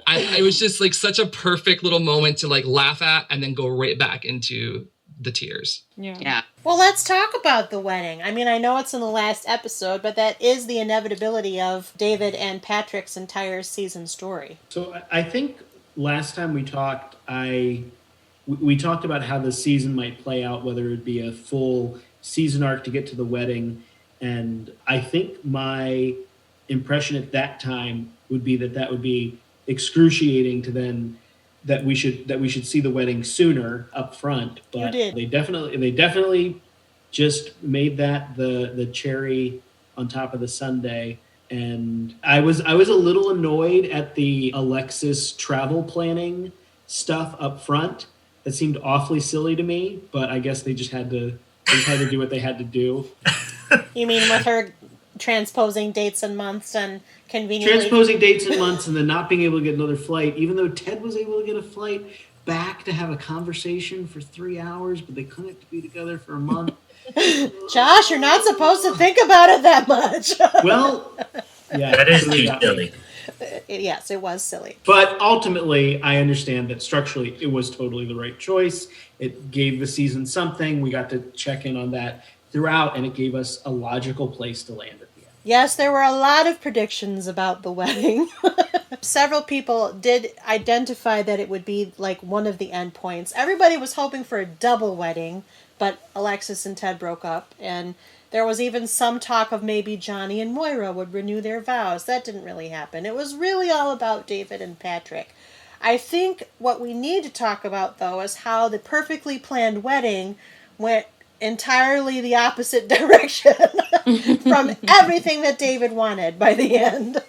It was just like such a perfect little moment to like laugh at and then go right back into the tears. Yeah. Well, let's talk about the wedding. I mean, I know it's in the last episode, but that is the inevitability of David and Patrick's entire season story. So I think last time we talked, we talked about how the season might play out, whether it be a full season arc to get to the wedding. And I think my impression at that time would be that would be excruciating to then that we should see the wedding sooner up front. But you did. They definitely just made that the cherry on top of the sundae. And I was a little annoyed at the Alexis travel planning stuff up front. That seemed awfully silly to me, but I guess they just had to do what they had to do. You mean with her transposing dates and months and conveniently... Transposing dates and months and then not being able to get another flight, even though Ted was able to get a flight back to have a conversation for 3 hours, but they couldn't be together for a month. Josh, you're not supposed to think about it that much. Well, yeah. That is too silly. Yes, it was silly. But ultimately, I understand that structurally it was totally the right choice. It gave the season something. We got to check in on that throughout, and it gave us a logical place to land at the end. Yes, there were a lot of predictions about the wedding. Several people did identify that it would be like one of the endpoints. Everybody was hoping for a double wedding, but Alexis and Ted broke up, and there was even some talk of maybe Johnny and Moira would renew their vows. That didn't really happen. It was really all about David and Patrick. I think what we need to talk about, though, is how the perfectly planned wedding went entirely the opposite direction from everything that David wanted by the end.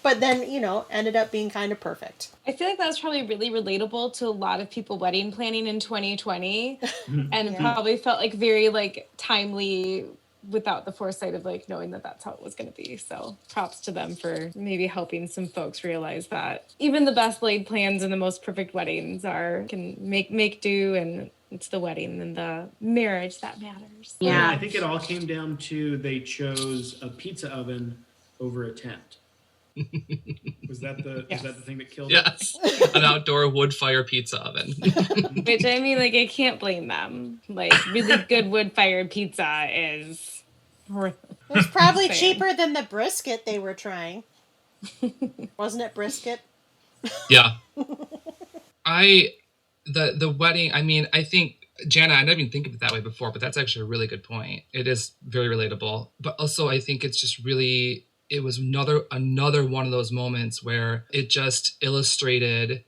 But then, ended up being kind of perfect. I feel like that was probably really relatable to a lot of people wedding planning in 2020 and probably felt like very like timely without the foresight of like knowing that that's how it was going to be. So props to them for maybe helping some folks realize that even the best laid plans and the most perfect weddings can make do, and it's the wedding and the marriage that matters. Yeah, I think it all came down to they chose a pizza oven over a tent. Was that the thing that killed it? Yes, an outdoor wood fire pizza oven. Which, I mean, like, I can't blame them. Like, really good wood fired pizza is worth it. It was probably cheaper than the brisket they were trying. Wasn't it brisket? Yeah. The wedding, I mean, I think, Jana, I didn't even think of it that way before, but that's actually a really good point. It is very relatable. But also, I think it's just really, it was another one of those moments where it just illustrated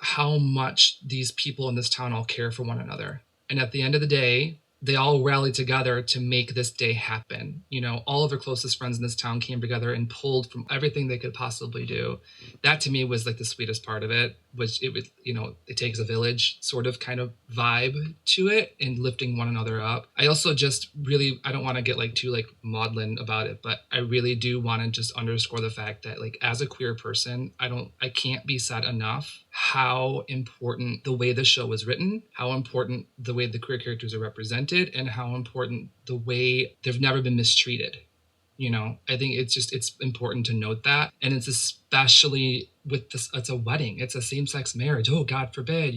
how much these people in this town all care for one another. And at the end of the day, they all rallied together to make this day happen. All of their closest friends in this town came together and pulled from everything they could possibly do. That to me was like the sweetest part of it, which it takes a village sort of kind of vibe to it and lifting one another up. I also just really, I don't want to get like too like maudlin about it, but I really do want to just underscore the fact that like as a queer person, I can't be said enough how important the way the show was written, how important the way the queer characters are represented, and how important the way they've never been mistreated. I think it's important to note that. And it's especially with this, it's a wedding, it's a same-sex marriage. Oh, God forbid,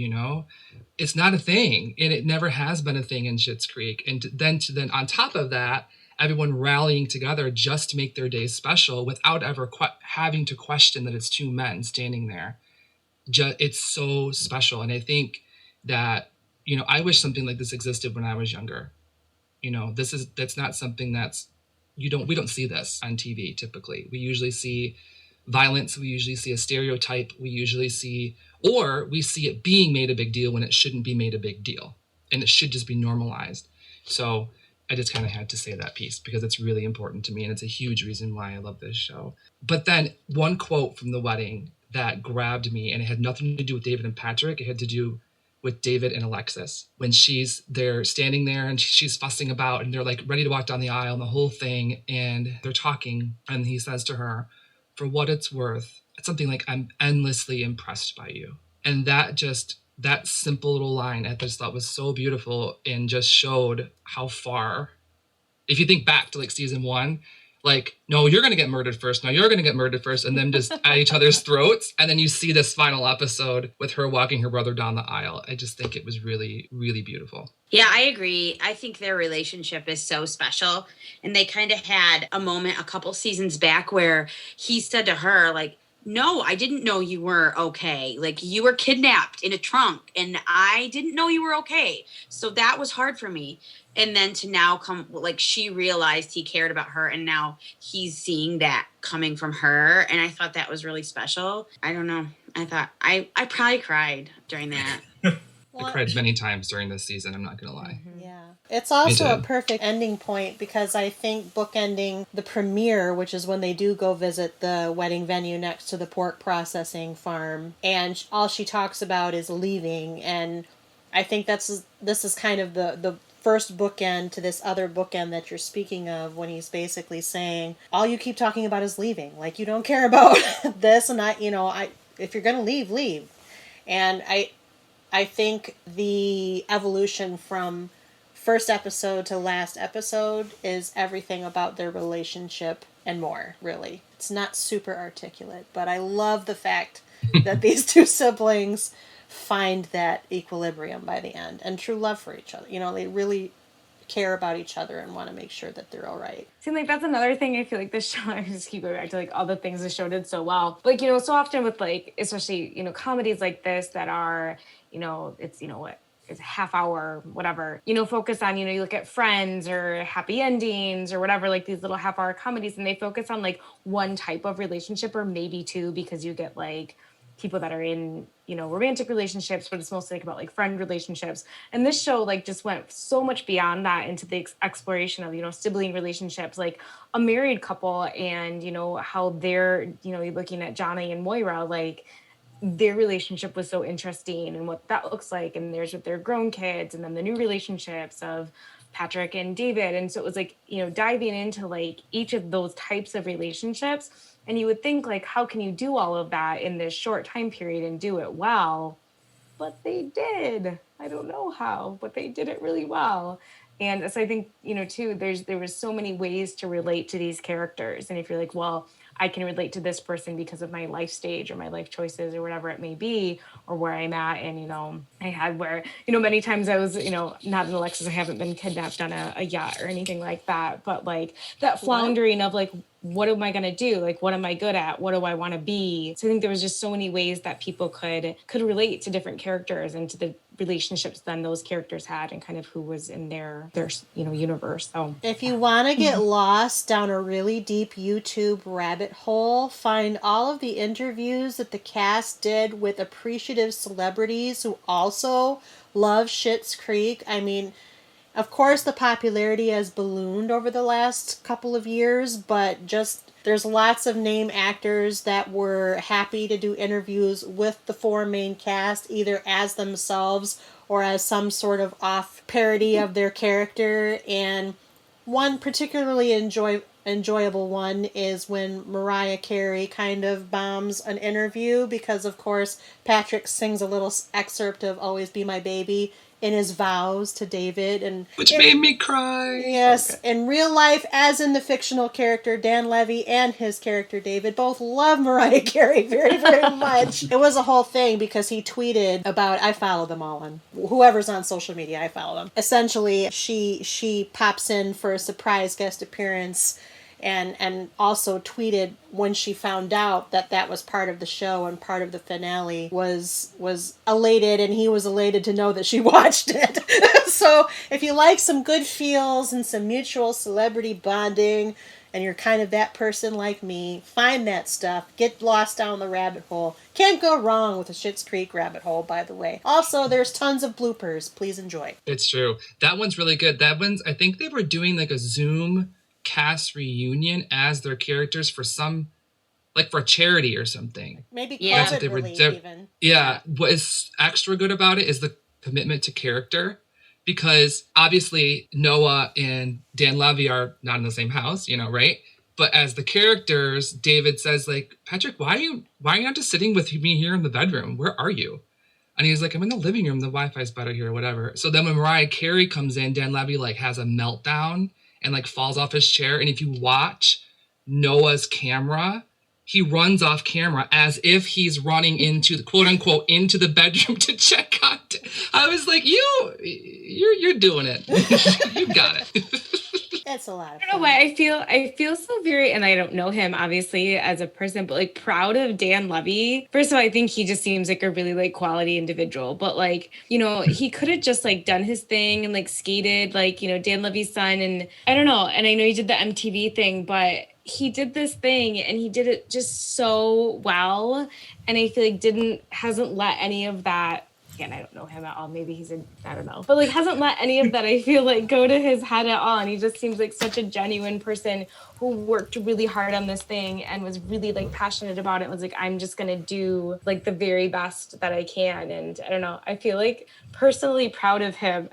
it's not a thing. And it never has been a thing in Schitt's Creek. And then on top of that, everyone rallying together just to make their day special without ever having to question that it's two men standing there. It's so special. And I think that, I wish something like this existed when I was younger. That's not something we don't see this on TV typically. We usually see violence. We usually see a stereotype. We see it being made a big deal when it shouldn't be made a big deal. And it should just be normalized. So I just kind of had to say that piece because it's really important to me. And it's a huge reason why I love this show. But then one quote from the wedding that grabbed me, and it had nothing to do with David and Patrick. It had to do with David and Alexis. When they're standing there and she's fussing about, and they're like ready to walk down the aisle and the whole thing, and they're talking, and he says to her, "For what it's worth," it's something like, "I'm endlessly impressed by you." And that simple little line I just thought was so beautiful and just showed how far, if you think back to like season 1, like, no, you're going to get murdered first. No, you're going to get murdered first. And then just at each other's throats. And then you see this final episode with her walking her brother down the aisle. I just think it was really, really beautiful. Yeah, I agree. I think their relationship is so special. And they kind of had a moment a couple seasons back where he said to her, like, "No, I didn't know you were okay. Like, you were kidnapped in a trunk and I didn't know you were okay. So that was hard for me." And then to now come, like, she realized he cared about her, and now he's seeing that coming from her. And I thought that was really special. I don't know. I thought I probably cried during that. I cried many times during this season, I'm not going to lie. Yeah. It's also a perfect ending point because I think bookending the premiere, which is when they do go visit the wedding venue next to the pork processing farm, and all she talks about is leaving. And I think this is kind of the first bookend to this other bookend that you're speaking of, when he's basically saying, all you keep talking about is leaving. Like, you don't care about this, and if you're going to leave. And I think the evolution from first episode to last episode is everything about their relationship and more, really. It's not super articulate, but I love the fact that these two siblings find that equilibrium by the end and true love for each other. They really care about each other and want to make sure that they're all right. See, like, that's another thing I feel like this show, I just keep going back to, like, all the things the show did so well. Like, you know, so often with, like, especially, you know, comedies like this that are, you know, it's, you know, what, it's a half hour, whatever, you know, focus on, you know, you look at Friends or Happy Endings or whatever, like these little half hour comedies, and they focus on, like, one type of relationship or maybe two, because you get, like, people that are in, you know, romantic relationships, but it's mostly like about like friend relationships. And this show like just went so much beyond that into the exploration of, you know, sibling relationships, like a married couple, and, you know, how they're, you know, looking at Johnny and Moira, like their relationship was so interesting and what that looks like. And there's with their grown kids, and then the new relationships of Patrick and David. And so it was like, you know, diving into like each of those types of relationships. And you would think, like, how can you do all of that in this short time period and do it well? But they did. I don't know how, but they did it really well. And so I think, you know, too, there was so many ways to relate to these characters. And if you're like, well, I can relate to this person because of my life stage or my life choices or whatever it may be, or where I'm at. And, you know, I had where, you know, many times I was, you know, not in Alexis, I haven't been kidnapped on a yacht or anything like that. But like that floundering of like, what am I going to do? Like, what am I good at? What do I want to be? So I think there was just so many ways that people could relate to different characters and to the relationships then those characters had and kind of who was in their you know, universe. So if you want to get lost down a really deep YouTube rabbit hole, find all of the interviews that the cast did with appreciative celebrities who also love Schitt's Creek. I mean, of course, the popularity has ballooned over the last couple of years, but just there's lots of name actors that were happy to do interviews with the four main cast, either as themselves or as some sort of off parody of their character. And one particularly enjoyable one is when Mariah Carey kind of bombs an interview because, of course, Patrick sings a little excerpt of Always Be My Baby in his vows to David, and which made me cry. Yes, okay. In real life, as in the fictional character, Dan Levy and his character David both love Mariah Carey very, very much. It was a whole thing because he tweeted about, I follow them all on whoever's on social media, I follow them. Essentially, she pops in for a surprise guest appearance. And also tweeted when she found out that was part of the show and part of the finale, was elated, and he was elated to know that she watched it. So if you like some good feels and some mutual celebrity bonding, and you're kind of that person like me, find that stuff. Get lost down the rabbit hole. Can't go wrong with a Schitt's Creek rabbit hole, by the way. Also, there's tons of bloopers. Please enjoy. It's true. That one's really good. That one's, I think they were doing like a Zoom cast reunion as their characters for some, like for a charity or something. Maybe COVID relief even. Yeah. What is extra good about it is the commitment to character, because obviously Noah and Dan Levy are not in the same house, you know, right? But as the characters, David says like, Patrick, why are you not just sitting with me here in the bedroom? Where are you? And he's like, I'm in the living room. The Wi-Fi's better here or whatever. So then when Mariah Carey comes in, Dan Levy like has a meltdown and like falls off his chair. And if you watch Noah's camera, he runs off camera as if he's running into the quote unquote into the bedroom to check on. I was like, you're doing it. You got it. That's a lot of fun. I don't know why I feel so very, and I don't know him obviously as a person, but like proud of Dan Levy. First of all, I think he just seems like a really like quality individual, but like, you know, he could have just like done his thing and like skated like, you know, Dan Levy's son. And I don't know. And I know he did the MTV thing, but he did this thing and he did it just so well. And I feel like hasn't let any of that, again, I don't know him at all. Maybe I don't know. But like hasn't let any of that, I feel like, go to his head at all. And he just seems like such a genuine person who worked really hard on this thing and was really like passionate about it. Was like, I'm just going to do like the very best that I can. And I don't know, I feel like personally proud of him.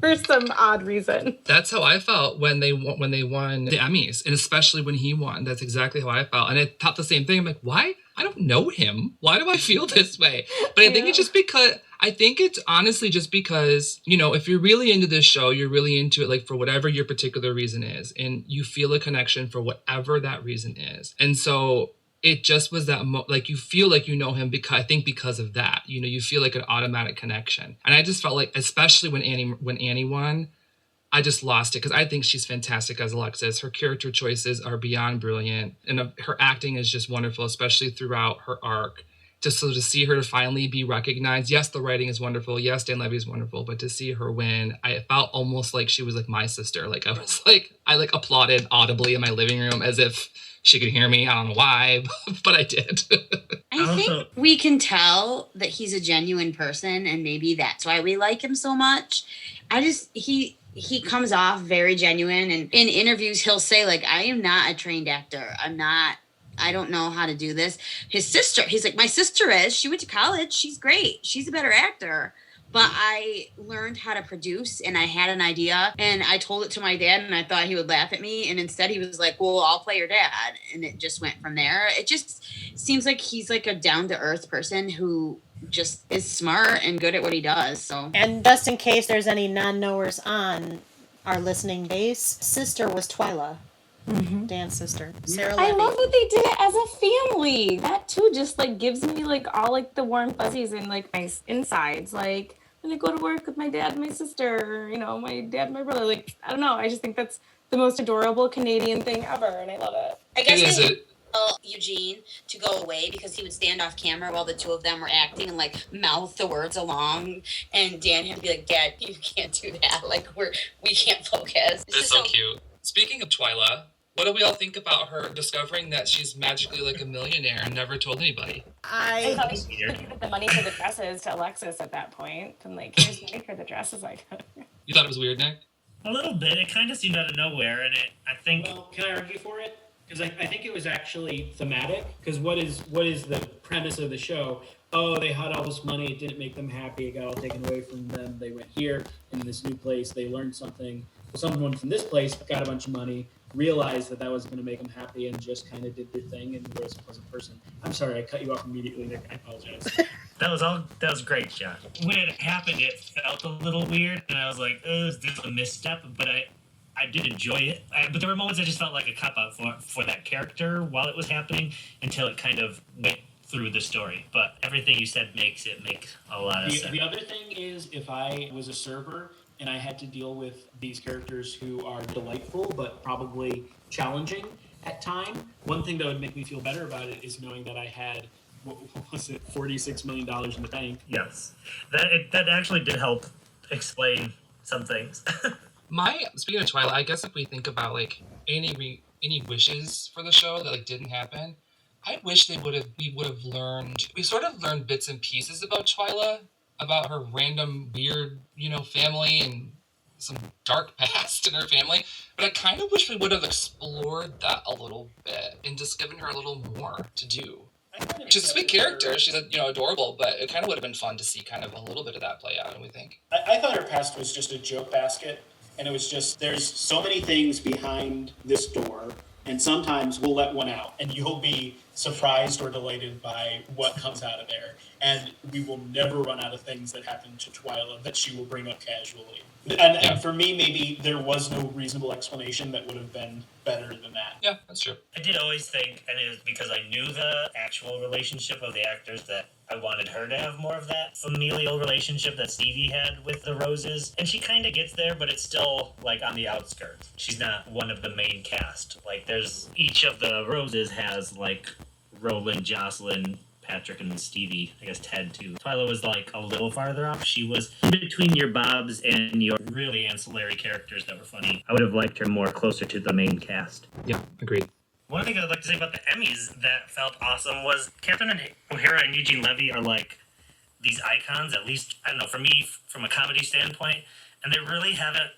For some odd reason. That's how I felt when they won the Emmys, and especially when he won. That's exactly how I felt. And I thought the same thing. I'm like, why? I don't know him. Why do I feel this way? But I think it's honestly just because, you know, if you're really into this show, you're really into it, like for whatever your particular reason is, and you feel a connection for whatever that reason is. And so it just was that, like, you feel like you know him because of that, you know, you feel like an automatic connection. And I just felt like, especially when Annie won, I just lost it because I think she's fantastic as Alexis. Her character choices are beyond brilliant, and her acting is just wonderful, especially throughout her arc. Just so to see her finally be recognized. Yes, the writing is wonderful. Yes, Dan Levy is wonderful. But to see her win, I felt almost like she was like my sister. Like I applauded audibly in my living room as if she could hear me. I don't know why, but I did. I think we can tell that he's a genuine person, and maybe that's why we like him so much. He comes off very genuine, and in interviews he'll say, like, I am not a trained actor. I don't know how to do this. His sister, he's like, my sister is. She went to college. She's great. She's a better actor. But I learned how to produce, and I had an idea, and I told it to my dad, and I thought he would laugh at me. And instead he was like, well, I'll play your dad. And it just went from there. It just seems like he's like a down-to-earth person who just is smart and good at what he does. So, and just in case there's any non-knowers on our listening base, sister was Twyla. Mm-hmm. Dan's sister, Sarah Levy. I love that they did it as a family. That too just like gives me like all like the warm fuzzies and like my insides. Like when I go to work with my dad and my sister, you know, my dad and my brother. Like I don't know. I just think that's the most adorable Canadian thing ever, and I love it. I guess they tell Eugene to go away because he would stand off camera while the two of them were acting and like mouth the words along, and Dan had to be like, Dad, you can't do that. Like we can't focus. It's so cute. Speaking of Twyla, what do we all think about her discovering that she's magically like a millionaire and never told anybody? I thought she should give the money for the dresses to Alexis at that point, and like, here's money for the dresses. Like, you thought it was weird, Nick? A little bit. It kind of seemed out of nowhere, and I think. Well, can I argue for it? Because I think it was actually thematic. Because what is the premise of the show? Oh, they had all this money. It didn't make them happy. It got all taken away from them. They went here in this new place. They learned something. Someone from this place got a bunch of money, realized that wasn't going to make them happy, and just kind of did their thing and was a pleasant person. I'm sorry, I cut you off immediately, Nick. I apologize. That was great, John. When it happened, it felt a little weird, and I was like, oh, is this a misstep? But I did enjoy it. But there were moments I just felt like a cop-out for that character while it was happening until it kind of went through the story. But everything you said makes it make a lot of sense. The other thing is, if I was a server and I had to deal with these characters who are delightful but probably challenging at time, one thing that would make me feel better about it is knowing that I had, what was it, $46 million in the bank. Yes. That actually did help explain some things. Speaking of Twilight, I guess if we think about like any wishes for the show that like didn't happen, I wish we would have learned. We sort of learned bits and pieces about Twyla, about her random weird, family and some dark past in her family. But I kind of wish we would have explored that a little bit and just given her a little more to do. She's a sweet character. She's adorable, but it kind of would have been fun to see kind of a little bit of that play out. And we think I thought her past was just a joke basket, and it was just there's so many things behind this door. And sometimes we'll let one out, and you'll be surprised or delighted by what comes out of there. And we will never run out of things that happen to Twyla that she will bring up casually. And for me, maybe there was no reasonable explanation that would have been better than that. Yeah, that's true. I did always think, and it was because I knew the actual relationship of the actors, that I wanted her to have more of that familial relationship that Stevie had with the Roses. And she kind of gets there, but it's still, like, on the outskirts. She's not one of the main cast. Like, each of the Roses has, like, Roland, Jocelyn, Patrick, and Stevie. I guess Ted, too. Twyla was, like, a little farther off. She was in between your Bobs and your really ancillary characters that were funny. I would have liked her more closer to the main cast. Yeah, agreed. One thing I'd like to say about the Emmys that felt awesome was Catherine O'Hara and Eugene Levy are like these icons, at least, I don't know, for me, from a comedy standpoint, and they really haven't,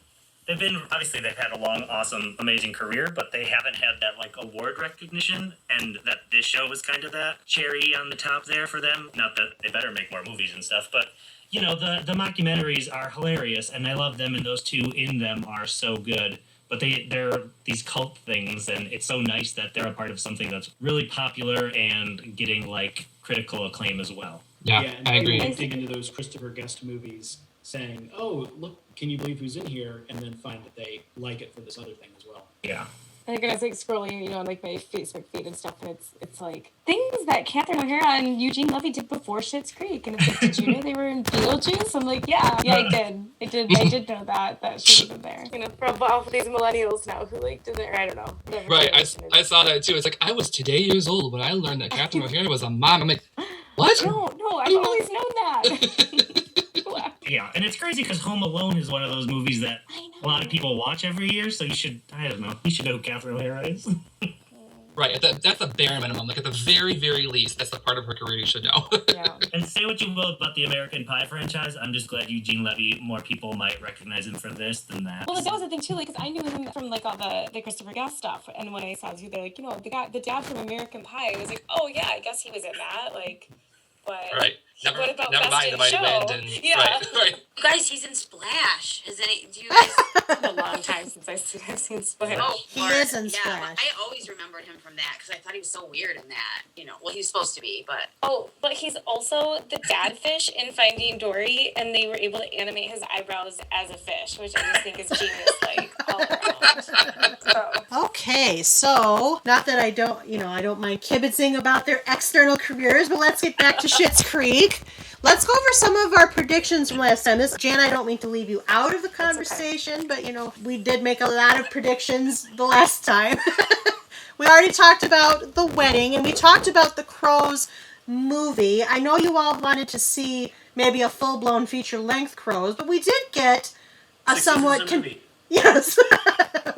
obviously they've had a long, awesome, amazing career, but they haven't had that, like, award recognition, and that this show was kind of that cherry on the top there for them. Not that they better make more movies and stuff, but, the mockumentaries are hilarious, and I love them, and those two in them are so good. But they're these cult things, and it's so nice that they're a part of something that's really popular and getting, like, critical acclaim as well. Yeah, and I agree. I dig into those Christopher Guest movies saying, oh, look, can you believe who's in here? And then find that they like it for this other thing as well. Yeah. Like, I was like scrolling, you know, on like my Facebook feed and stuff, and it's like things that Catherine O'Hara and Eugene Levy did before Schitt's Creek, and it's like, did you know they were in Beetlejuice? I'm like, yeah, I did know that she was in there. You know, from all of these millennials now who like did it, I don't know. Right, I saw that too. It's like, I was today years old when I learned that Catherine O'Hara was a mom. I'm like, what? No, I've always known that. Yeah, and it's crazy because Home Alone is one of those movies that a lot of people watch every year, so you should know who Catherine O'Hara is. Right, that's a bare minimum. Like, at the very, very least, that's the part of her career you should know. Yeah. And say what you will about the American Pie franchise, I'm just glad Eugene Levy, more people might recognize him for this than that. Well, that was the thing, too, like, because I knew him from, like, all the Christopher Guest stuff, and when I saw it, they're like, you know, the dad from American Pie, I was like, oh, yeah, I guess he was in that, like, but... Right. Never mind the mighty wind and right. You guys, he's in Splash. Do you guys? It's been a long time since I've seen Splash. Oh, He is in Splash. Yeah, I always remembered him from that because I thought he was so weird in that. You know, well, he was supposed to be, but But he's also the dad fish in Finding Dory, and they were able to animate his eyebrows as a fish, which I just think is genius, like all around. So. Okay, so not that I don't mind kibitzing about their external careers, but let's get back to Schitt's Creek. Let's go over some of our predictions from last time. Jan, I don't mean to leave you out of the conversation, but we did make a lot of predictions the last time. We already talked about the wedding, and we talked about the Crows movie. I know you all wanted to see maybe a full-blown feature-length Crows, but we did get a somewhat... Yes.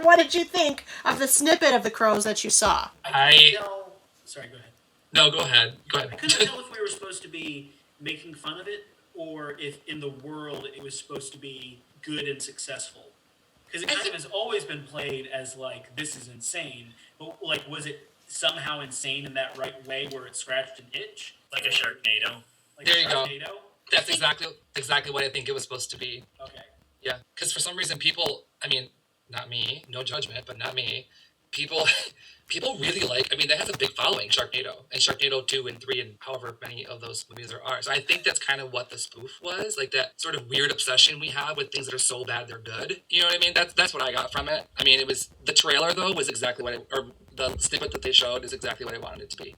What did you think of the snippet of the Crows that you saw? Sorry, go ahead. No, go ahead. I couldn't tell if we were supposed to be making fun of it or if in the world it was supposed to be good and successful. Because it kind of has always been played as like, this is insane. But like, was it somehow insane in that right way where it scratched an itch? Like a Sharknado. There you go. That's exactly what I think it was supposed to be. Okay. Yeah, because for some reason people, I mean, not me, no judgment, but not me, people really like, I mean, that has a big following, Sharknado, and Sharknado 2 and 3 and however many of those movies there are. So I think that's kind of what the spoof was, like that sort of weird obsession we have with things that are so bad they're good. You know what I mean? That's what I got from it. I mean, it was, the trailer though was exactly what or the snippet that they showed is exactly what I wanted it to be.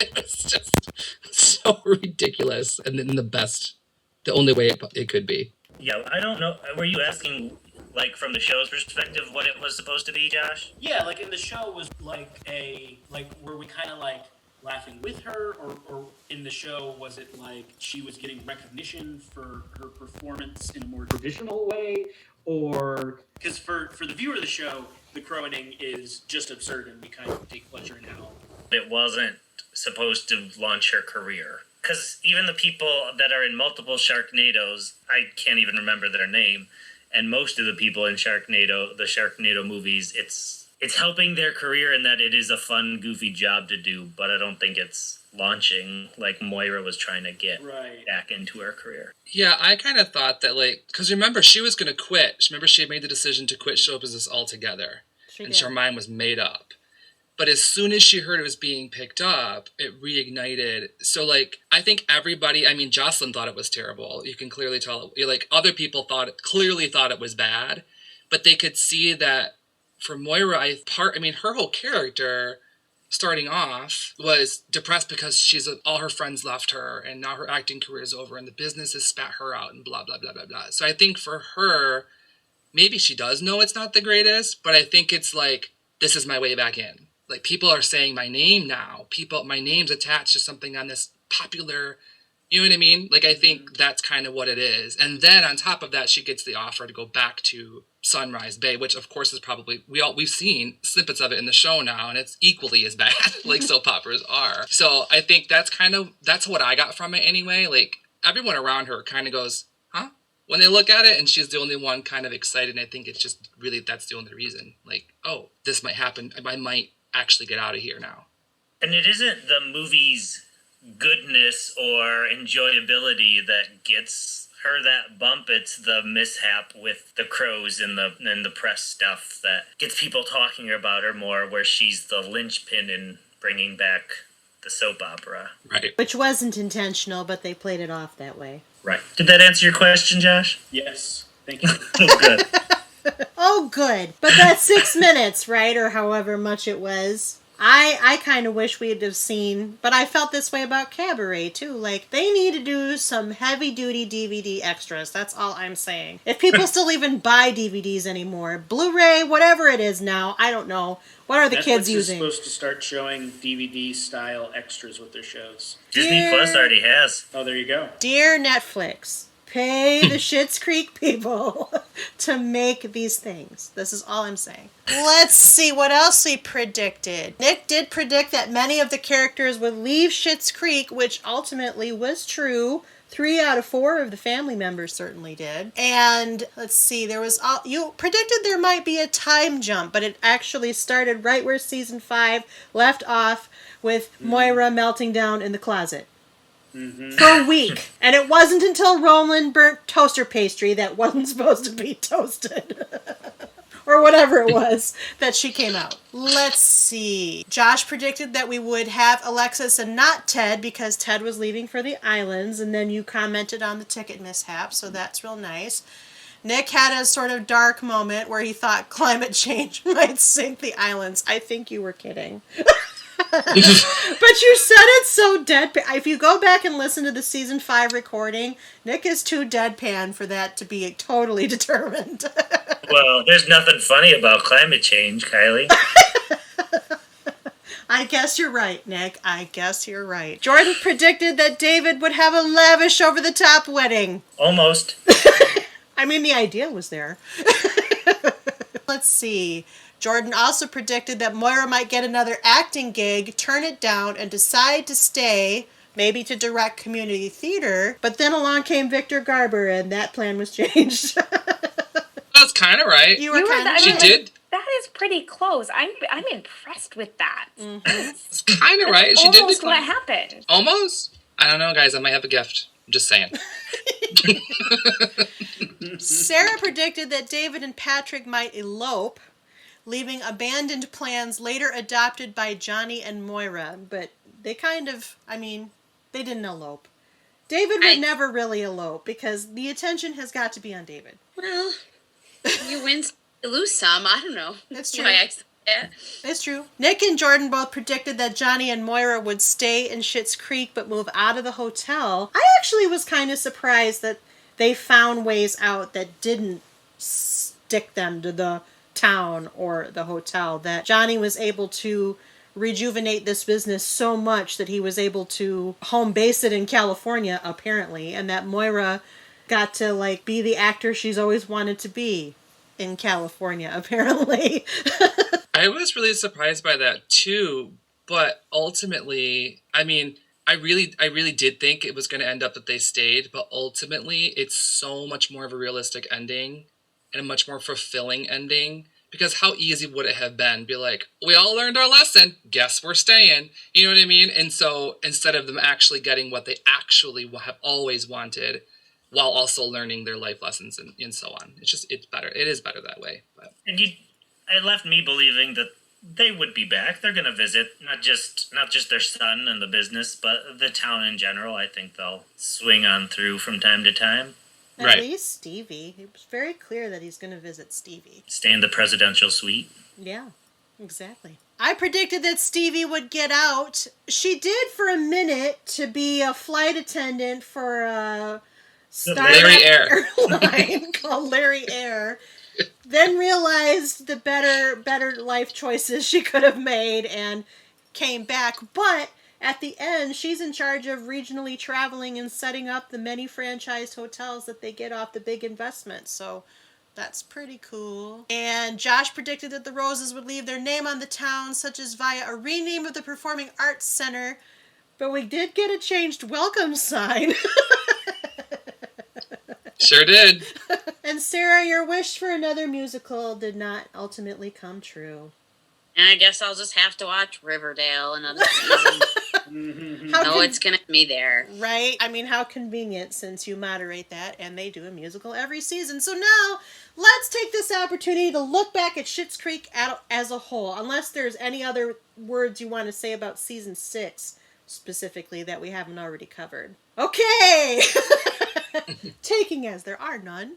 It was just so ridiculous and in the only way it could be. Yeah, I don't know. Were you asking, like, from the show's perspective, what it was supposed to be, Josh? Yeah, like in the show was were we kind of like laughing with her, or in the show was it like she was getting recognition for her performance in a more traditional way, or because for the viewer of the show, the crowing is just absurd and we kind of take pleasure in how it wasn't supposed to launch her career. Because even the people that are in multiple Sharknadoes, I can't even remember their name, and most of the people in the Sharknado movies, it's helping their career in that it is a fun, goofy job to do, but I don't think it's launching like Moira was trying to get back into her career. Yeah, I kind of thought that, like, because remember, she was going to quit. Remember, she had made the decision to quit show business altogether, and her mind was made up. But as soon as she heard it was being picked up, it reignited. So, like, I think everybody, I mean, Jocelyn thought it was terrible. You can clearly tell, like, other people clearly thought it was bad. But they could see that for Moira, her whole character starting off was depressed because all her friends left her and now her acting career is over and the business has spat her out and blah, blah, blah, blah, blah. So I think for her, maybe she does know it's not the greatest, but I think it's like, this is my way back in. Like, people are saying my name now. My name's attached to something on this popular, you know what I mean? Like, I think that's kind of what it is. And then on top of that, she gets the offer to go back to Sunrise Bay, which of course is probably, we've seen snippets of it in the show now, and it's equally as bad, like soap operas are. So I think that's what I got from it anyway. Like, everyone around her kind of goes, huh? When they look at it, and she's the only one kind of excited, and I think it's just really, that's the only reason. Like, oh, this might happen. I might actually get out of here now. And it isn't the movie's goodness or enjoyability that gets her that bump. It's the mishap with the crows and the press stuff that gets people talking about her more, where she's the linchpin in bringing back the soap opera. Right. Which wasn't intentional, but they played it off that way. Right. Did that answer your question, Josh? Yes. Thank you. Oh, good. Oh, good. But that's 6 minutes, right? Or however much it was. I kind of wish we'd have seen, but I felt this way about Cabaret, too. Like, they need to do some heavy-duty DVD extras. That's all I'm saying. If people still even buy DVDs anymore, Blu-ray, whatever it is now, I don't know. What are the kids using? Netflix is supposed to start showing DVD-style extras with their shows. Disney Plus already has. Oh, there you go. Dear Netflix, pay the Schitt's Creek people to make these things. This is all I'm saying. Let's see what else we predicted. Nick did predict that many of the characters would leave Schitt's Creek, which ultimately was true. 3 out of 4 of the family members certainly did. And let's see, you predicted there might be a time jump, but it actually started right where season 5 left off with Moira melting down in the closet. Mm-hmm. For a week. And it wasn't until Roland burnt toaster pastry that wasn't supposed to be toasted. Or whatever it was, that she came out. Let's see. Josh predicted that we would have Alexis and not Ted because Ted was leaving for the islands, and then you commented on the ticket mishap, so that's real nice. Nick had a sort of dark moment where he thought climate change might sink the islands. I think you were kidding. But you said it so deadpan. If you go back and listen to the season 5 recording, Nick is too deadpan for that to be totally determined. Well, there's nothing funny about climate change, Kylie. I guess you're right, Nick. I guess you're right. Jordan predicted that David would have a lavish, over-the-top wedding. Almost. I mean, the idea was there. Let's see. Jordan also predicted that Moira might get another acting gig, turn it down, and decide to stay, maybe to direct community theater. But then along came Victor Garber, and that plan was changed. That's kind of right. You were kind of She did. That is pretty close. I'm impressed with that. Mm-hmm. It's kind of right. She did Almost what happened. Almost? I don't know, guys. I might have a gift. I'm just saying. Sarah predicted that David and Patrick might elope, leaving abandoned plans later adopted by Johnny and Moira. But they they didn't elope. David would never really elope because the attention has got to be on David. Well, you win some, you lose some. I don't know. That's true. Why I said that. It's true. Nick and Jordan both predicted that Johnny and Moira would stay in Schitt's Creek but move out of the hotel. I actually was kind of surprised that they found ways out that didn't stick them to the town or the hotel, that Johnny was able to rejuvenate this business so much that he was able to home base it in California, apparently, and that Moira got to be the actor she's always wanted to be in California, apparently. I was really surprised by that too, but ultimately, I really did think it was going to end up that they stayed, but ultimately it's so much more of a realistic ending and a much more fulfilling ending. Because how easy would it have been? Be like, we all learned our lesson. Guess we're staying. You know what I mean? And so instead of them actually getting what they actually have always wanted, while also learning their life lessons and so on, it's better. It is better that way. But. And it left me believing that they would be back. They're going to visit not just their son and the business, but the town in general. I think they'll swing on through from time to time. At least Stevie. It was very clear that he's going to visit Stevie. Stay in the presidential suite. Yeah, exactly. I predicted that Stevie would get out. She did for a minute to be a flight attendant for a Larry Air airline called Larry Air. Then realized the better life choices she could have made and came back. But at the end, she's in charge of regionally traveling and setting up the many franchised hotels that they get off the big investments. So that's pretty cool. And Josh predicted that the Roses would leave their name on the town, such as via a rename of the Performing Arts Center. But we did get a changed welcome sign. Sure did. And Sarah, your wish for another musical did not ultimately come true. I guess I'll just have to watch Riverdale another season. It's going to be there. Right? I mean, how convenient since you moderate that and they do a musical every season. So now, let's take this opportunity to look back at Schitt's Creek as a whole. Unless there's any other words you want to say about season 6 specifically that we haven't already covered. Okay! Taking as there are none.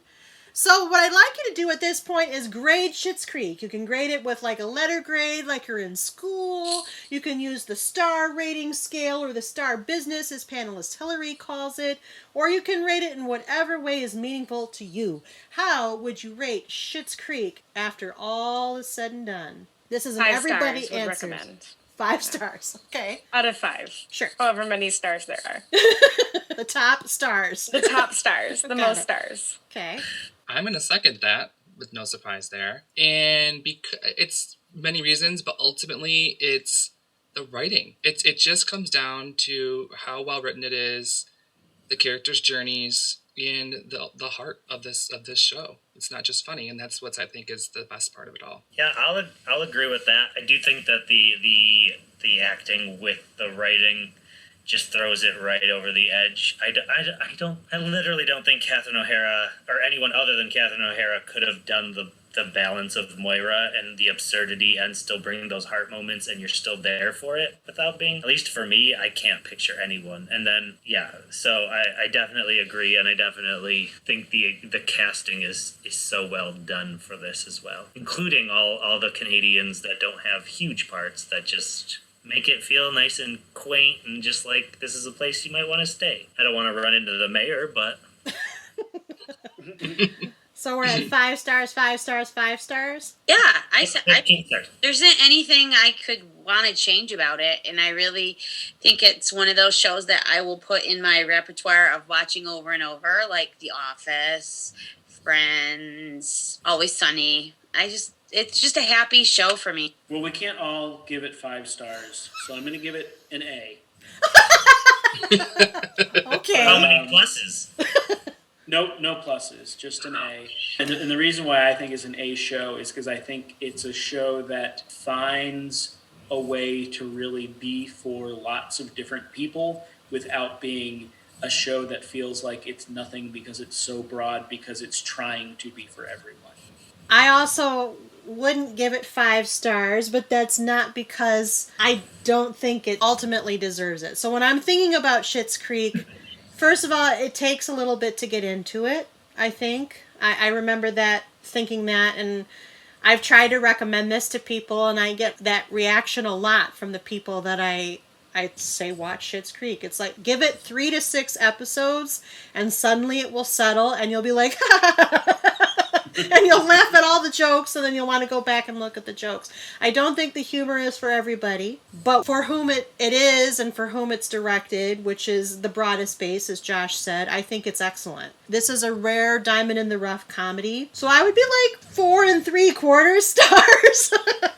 So what I'd like you to do at this point is grade Schitt's Creek. You can grade it with like a letter grade, like you're in school. You can use the star rating scale or the star business, as panelist Hillary calls it. Or you can rate it in whatever way is meaningful to you. How would you rate Schitt's Creek after all is said and done? This is an 5 everybody stars would answers. recommend. 5 stars. Okay. Out of 5. Sure. However many stars there are. The top stars. The top stars. The Got most it. stars. Okay. I'm going to second that with no surprise there. And it's many reasons, but ultimately it's the writing. It just comes down to how well written it is, the characters' journeys, and the heart of this show. It's not just funny, and that's what I think is the best part of it all. Yeah, I'll agree with that. I do think that the acting with the writing just throws it right over the edge. I literally don't think Catherine O'Hara or anyone other than Catherine O'Hara could have done the balance of Moira and the absurdity and still bringing those heart moments, and you're still there for it without being, at least for me, I can't picture anyone. And then, yeah, so I definitely agree, and I definitely think the casting is so well done for this as well, including all the Canadians that don't have huge parts that just make it feel nice and quaint and just like this is a place you might want to stay. I don't want to run into the mayor, but... So we're at 5 stars, 5 stars, 5 stars? Yeah, I said 15 stars. there isn't anything I could want to change about it, and I really think it's one of those shows that I will put in my repertoire of watching over and over, like The Office, Friends, Always Sunny. It's just a happy show for me. Well, we can't all give it 5 stars, so I'm going to give it an A. Okay. How many pluses? No pluses, just an A. And the reason why I think it's an A show is because I think it's a show that finds a way to really be for lots of different people without being a show that feels like it's nothing because it's so broad, because it's trying to be for everyone. I also wouldn't give it 5 stars, but that's not because I don't think it ultimately deserves it. So when I'm thinking about Schitt's Creek, first of all, it takes a little bit to get into it, I think. I remember thinking that, and I've tried to recommend this to people, and I get that reaction a lot from the people that I say watch Schitt's Creek. It's like, give it 3 to 6 episodes, and suddenly it will settle, and you'll be like, and you'll laugh at all the jokes, and then you'll want to go back and look at the jokes. I don't think the humor is for everybody, but for whom it is and for whom it's directed, which is the broadest base, as Josh said, I think it's excellent. This is a rare diamond in the rough comedy, so I would be like 4 3/4 stars.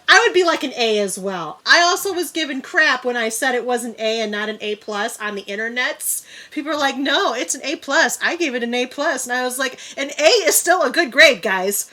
I would be like an A as well. I also was given crap when I said it was an A and not an A+ on the internets. People are like, no, it's an A+. I gave it an A+. And I was like, an A is still a good grade, guys.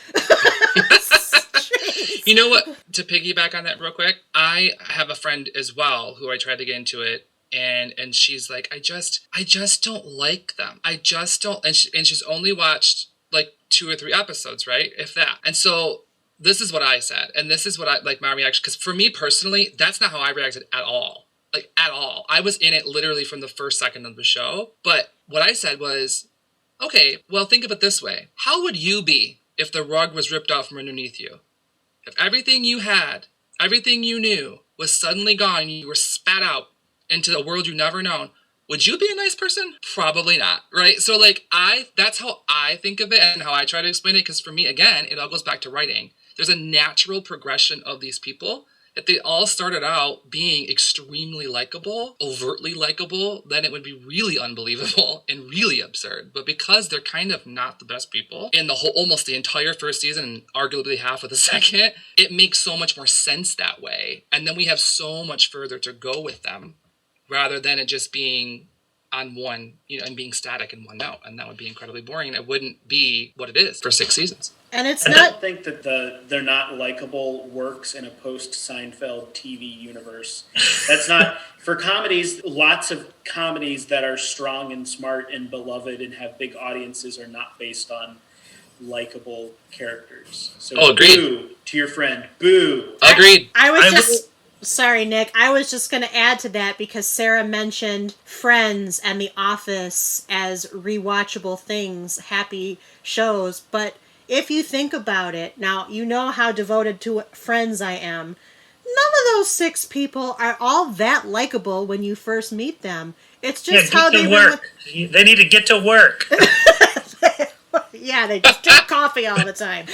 You know what? To piggyback on that real quick, I have a friend as well who I tried to get into it, and she's like, I just don't like them. I just don't. And she's only watched like 2 or 3 episodes, right? If that. And so this is what I said, and this is what I like my reaction, because for me personally, that's not how I reacted at all. Like, at all. I was in it literally from the first second of the show. But what I said was, okay, well, think of it this way. How would you be if the rug was ripped out from underneath you? If everything you had, everything you knew was suddenly gone and you were spat out into a world you've never known, would you be a nice person? Probably not, right? So, like, that's how I think of it and how I try to explain it, because for me, again, it all goes back to writing. There's a natural progression of these people. If they all started out being extremely likable, overtly likable, then it would be really unbelievable and really absurd. But because they're kind of not the best people in almost the entire first season and arguably half of the second, it makes so much more sense that way. And then we have so much further to go with them rather than it just being on one, and being static in one note. And that would be incredibly boring. And it wouldn't be what it is for 6 seasons. And it's I not... don't think that they're not likable works in a post-Seinfeld TV universe. That's not... For comedies, lots of comedies that are strong and smart and beloved and have big audiences are not based on likable characters. So agreed. Boo to your friend. Boo. Agreed. I was Sorry, Nick. I was just going to add to that because Sarah mentioned Friends and The Office as rewatchable things, happy shows. But if you think about it, now you know how devoted to Friends I am. None of those 6 people are all that likable when you first meet them. It's just how they work. They need to get to work. Yeah, they just drink coffee all the time.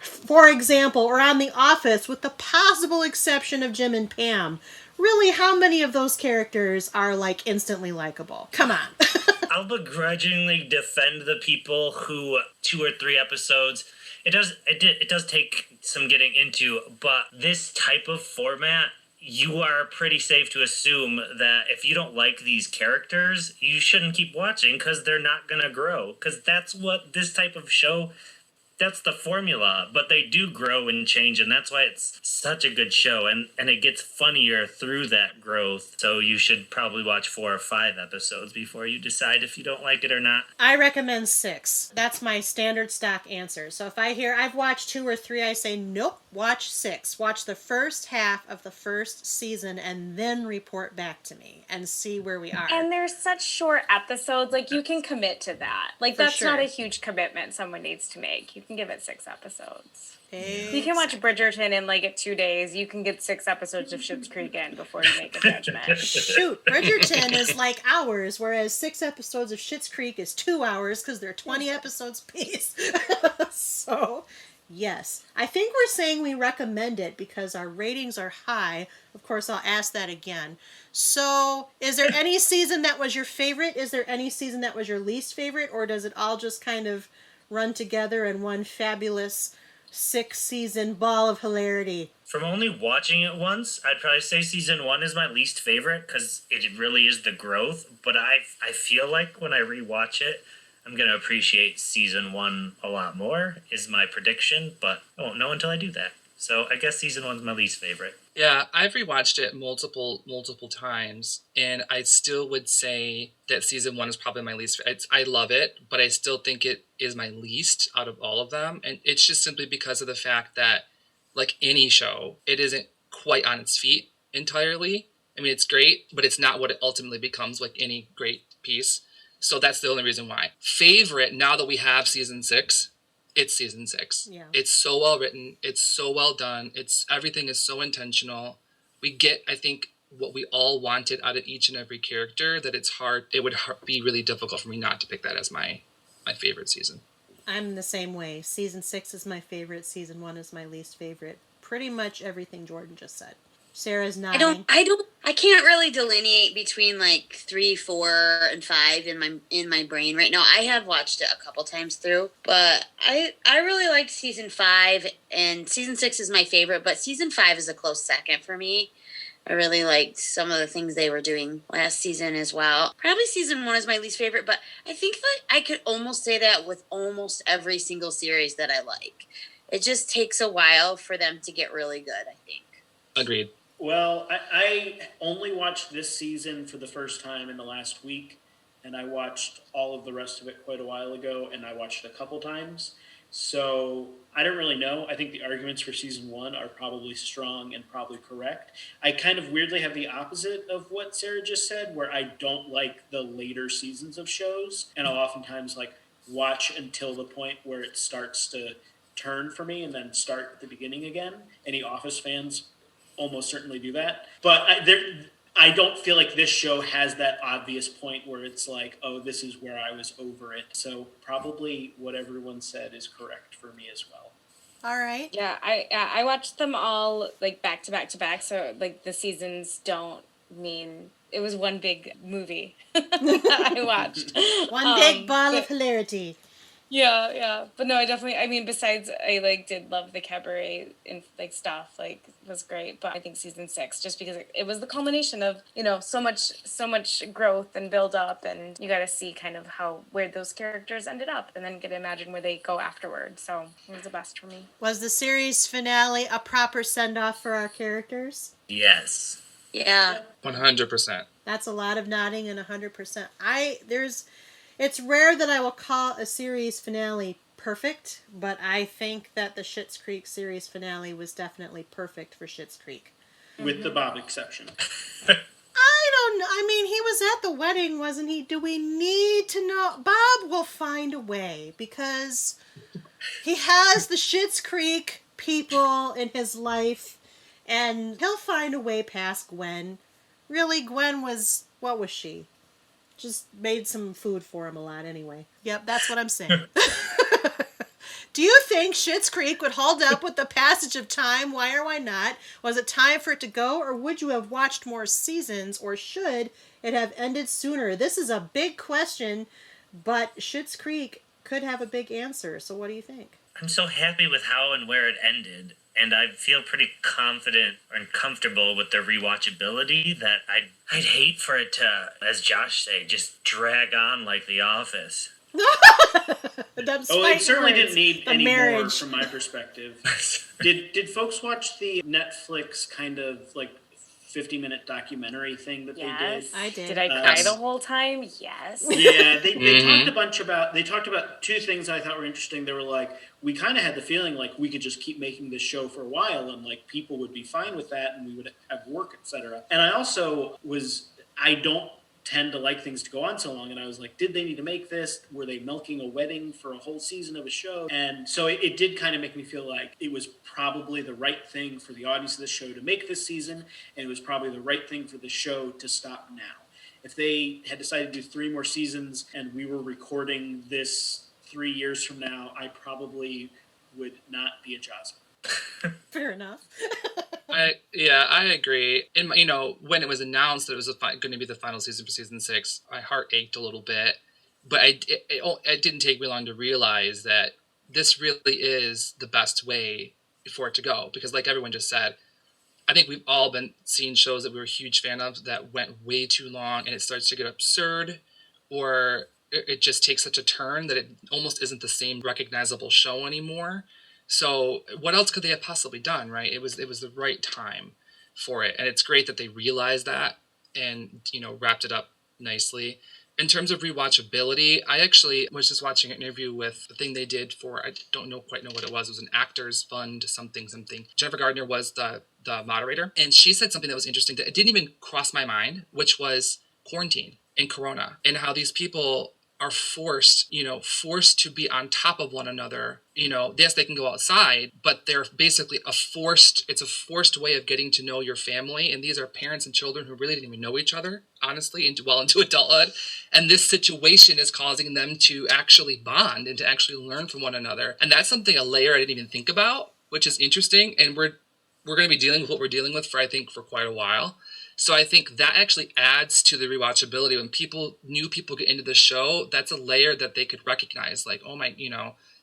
For example, or on The Office, with the possible exception of Jim and Pam, really, how many of those characters are, like, instantly likable? Come on. I'll begrudgingly defend the people who 2 or 3 episodes. It does take some getting into, but this type of format, you are pretty safe to assume that if you don't like these characters, you shouldn't keep watching because they're not going to grow. Because that's what this type of show, that's the formula. But they do grow and change, and that's why it's such a good show. And it gets funnier through that growth. So you should probably watch 4 or 5 episodes before you decide if you don't like it or not. I recommend 6. That's my standard stock answer. So if I hear I've watched 2 or 3, I say, nope, watch 6. Watch the first half of the first season and then report back to me and see where we are. And there's such short episodes, like you can commit to that. Like For that's sure. not a huge commitment someone needs to make. You can give it 6 episodes. Exactly. You can watch Bridgerton in like 2 days. You can get 6 episodes of Schitt's Creek in before you make a judgment. Shoot, Bridgerton is like hours, whereas 6 episodes of Schitt's Creek is 2 hours because they're 20 episodes piece. So, yes. I think we're saying we recommend it because our ratings are high. Of course, I'll ask that again. So, is there any season that was your favorite? Is there any season that was your least favorite? Or does it all just kind of run together in one fabulous 6-season ball of hilarity? From only watching it once, I'd probably say season 1 is my least favorite because it really is the growth. But I feel like when I rewatch it, I'm going to appreciate season 1 a lot more, is my prediction. But I won't know until I do that. So I guess season 1's my least favorite. Yeah, I've rewatched it multiple times, and I still would say that season 1 is probably my least. I love it, but I still think it is my least out of all of them, and it's just simply because of the fact that, like any show, it isn't quite on its feet entirely. I mean, it's great, but it's not what it ultimately becomes, like any great piece. So that's the only reason why. Favorite, now that we have season 6, it's season 6. Yeah. It's so well written. It's so well done. Everything is so intentional. We get, I think, what we all wanted out of each and every character, that it's hard. It would be really difficult for me not to pick that as my favorite season. I'm the same way. Season 6 is my favorite. Season 1 is my least favorite. Pretty much everything Jordan just said. Sarah's nodding. I can't really delineate between like 3, 4, and 5 in my brain right now. I have watched it a couple times through, but I really liked season 5, and season 6 is my favorite, but season 5 is a close second for me. I really liked some of the things they were doing last season as well. Probably season 1 is my least favorite, but I think that I could almost say that with almost every single series that I like. It just takes a while for them to get really good, I think. Agreed. Well, I only watched this season for the first time in the last week, and I watched all of the rest of it quite a while ago, and I watched it a couple times. So I don't really know. I think the arguments for season 1 are probably strong and probably correct. I kind of weirdly have the opposite of what Sarah just said, where I don't like the later seasons of shows, and I'll oftentimes like watch until the point where it starts to turn for me and then start at the beginning again. Any Office fans almost certainly do that. But I don't feel like this show has that obvious point where it's like, oh, this is where I was over it. So probably what everyone said is correct for me as well. All right. Yeah, I watched them all like back to back to back, so like the seasons don't mean it was one big movie that I watched. One big ball of hilarity. Yeah. But no, I mean, besides, I like did love the cabaret and like stuff, like it was great. But I think season 6, just because it was the culmination of, so much growth and build up, and you got to see kind of where those characters ended up, and then get to imagine where they go afterward. So it was the best for me. Was the series finale a proper send off for our characters? Yes. Yeah. 100%. That's a lot of nodding and 100%. It's rare that I will call a series finale perfect, but I think that the Schitt's Creek series finale was definitely perfect for Schitt's Creek. with the Bob exception. I don't know. I mean, he was at the wedding, wasn't he? Do we need to know? Bob will find a way because he has the Schitt's Creek people in his life, and he'll find a way past Gwen. Really, Gwen was, what was she? Just made some food for him a lot anyway. Yep, that's what I'm saying. Do you think Schitt's Creek would hold up with the passage of time? Why or why not? Was it time for it to go, or would you have watched more seasons, or should it have ended sooner? This is a big question, but Schitt's Creek could have a big answer. So what do you think? I'm so happy with how and where it ended, and I feel pretty confident and comfortable with the rewatchability that I'd hate for it to, as Josh say, just drag on like The Office. It certainly didn't need any more from my perspective. Did folks watch the Netflix kind of like 50-minute documentary thing that they did? I did. Did I cry the whole time? Yes. Yeah, they talked about two things I thought were interesting. They were like, we kind of had the feeling like we could just keep making this show for a while and like people would be fine with that and we would have work, etc. And I don't tend to like things to go on so long, and I was like, did they need to make this? Were they milking a wedding for a whole season of a show? And so it did kind of make me feel like it was probably the right thing for the audience of the show to make this season, and it was probably the right thing for the show to stop now. If they had decided to do 3 more seasons and we were recording this 3 years from now, I probably would not be a Jocelyn. Fair enough. I agree. And when it was announced that it was going to be the final season for season 6, my heart ached a little bit. But it didn't take me long to realize that this really is the best way for it to go. Because like everyone just said, I think we've all been seeing shows that we were a huge fan of that went way too long, and it starts to get absurd, or it just takes such a turn that it almost isn't the same recognizable show anymore. So what else could they have possibly done, right? It was the right time for it. And it's great that they realized that and, wrapped it up nicely. In terms of rewatchability, I actually was just watching an interview with the thing they did for, I don't quite know what it was. It was an Actors Fund something. Jennifer Gardner was the moderator. And she said something that was interesting that it didn't even cross my mind, which was quarantine and Corona and how these people are forced to be on top of one another. Yes, they can go outside, but they're basically it's a forced way of getting to know your family. And these are parents and children who really didn't even know each other, honestly, into adulthood. And this situation is causing them to actually bond and to actually learn from one another. And that's a layer I didn't even think about, which is interesting. And we're going to be dealing with what we're dealing with for quite a while. So I think that actually adds to the rewatchability. When new people get into the show, that's a layer that they could recognize, like, oh my,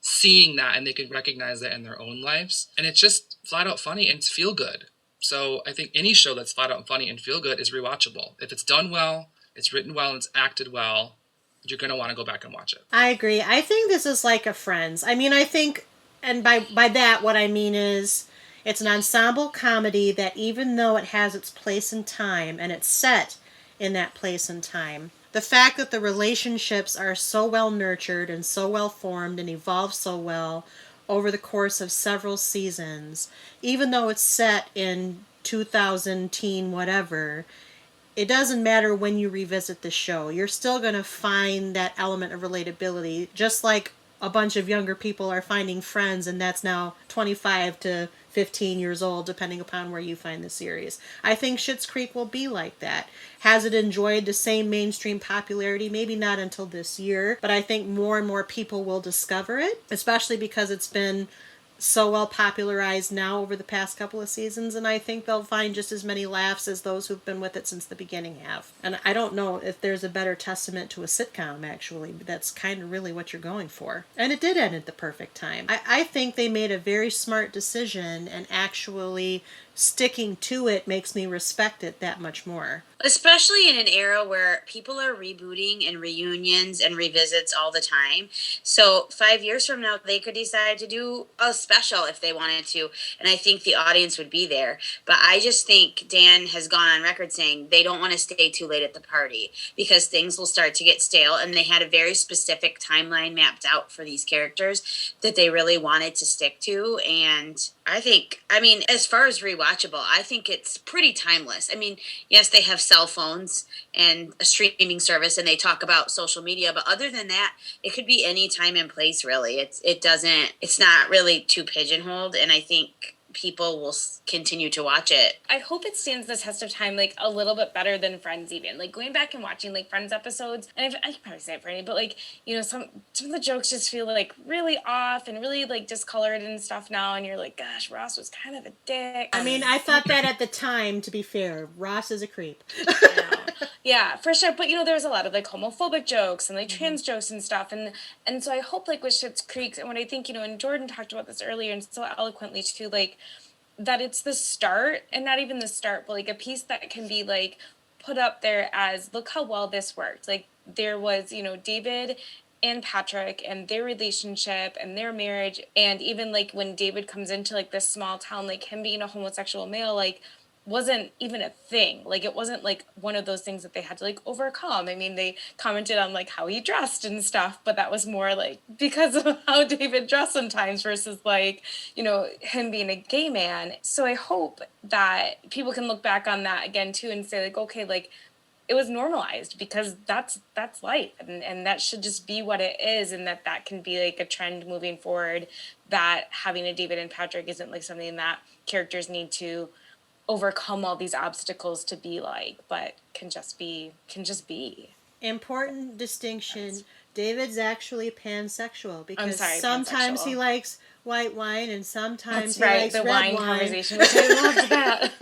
seeing that, and they could recognize that in their own lives. And it's just flat out funny and it's feel good. So I think any show that's flat out funny and feel good is rewatchable. If it's done well, it's written well, and it's acted well, you're going to want to go back and watch it. I agree. I think this is like a Friends. I mean, I think, and by that, what I mean is, it's an ensemble comedy that even though it has its place and time, and it's set in that place and time, the fact that the relationships are so well nurtured and so well formed and evolve so well over the course of several seasons, even though it's set in 2000 whatever, it doesn't matter when you revisit the show. You're still going to find that element of relatability, just like a bunch of younger people are finding Friends, and that's now 25 to 15 years old, depending upon where you find the series. I think Schitt's Creek will be like that. Has it enjoyed the same mainstream popularity? Maybe not until this year, but I think more and more people will discover it, especially because it's been so well popularized now over the past couple of seasons, and I think they'll find just as many laughs as those who've been with it since the beginning have. And I don't know if there's a better testament to a sitcom, actually, but that's kind of really what you're going for. And it did end at the perfect time. I think they made a very smart decision, and actually sticking to it makes me respect it that much more. Especially in an era where people are rebooting and reunions and revisits all the time. So 5 years from now, they could decide to do a special if they wanted to. And I think the audience would be there. But I just think Dan has gone on record saying they don't want to stay too late at the party because things will start to get stale. And they had a very specific timeline mapped out for these characters that they really wanted to stick to. And I think, as far as rewatchable, I think it's pretty timeless. Yes, they have cell phones and a streaming service and they talk about social media, but other than that, it could be any time and place, really. It's not really too pigeonholed, and I think people will continue to watch it. I hope it stands the test of time, like, a little bit better than Friends even. Like, going back and watching, like, Friends episodes, and I can probably say it for any, but, like, some of the jokes just feel, like, really off and really, like, discolored and stuff now, and you're like, gosh, Ross was kind of a dick. I thought that at the time, to be fair. Ross is a creep. Yeah, for sure. But, there was a lot of, like, homophobic jokes and, like, trans jokes and stuff, and so I hope, like, with Schitt's Creek, and what I think, and Jordan talked about this earlier and so eloquently, too, like, that it's the start, and not even the start, but like a piece that can be like put up there as, look how well this worked. Like there was, David and Patrick and their relationship and their marriage, and even like when David comes into like this small town, like him being a homosexual male, like wasn't even a thing. Like it wasn't like one of those things that they had to like overcome. They commented on like how he dressed and stuff, but that was more like because of how David dressed sometimes versus like, him being a gay man. So I hope that people can look back on that again too and say like, okay, like it was normalized because that's life, and that should just be what it is, and that can be like a trend moving forward, that having a David and Patrick isn't like something that characters need to overcome all these obstacles to be like, but can just be. Important distinction. Yes. David's actually pansexual because pansexual. sometimes he likes white wine and sometimes That's he likes the red wine conversation, which I loved that.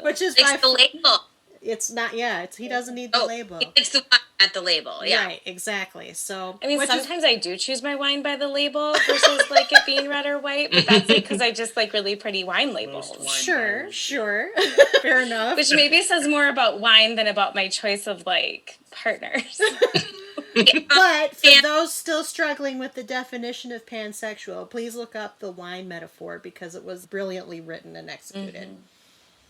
Which is the label. It's not, he doesn't need the label. He likes the wine at the label, yeah. Right, exactly. So sometimes I do choose my wine by the label versus like it being red or white, but that's like because I just like really pretty wine labels. Sure. Fair enough. Which maybe says more about wine than about my choice of like partners. But for those still struggling with the definition of pansexual, please look up the wine metaphor because it was brilliantly written and executed. Mm-hmm.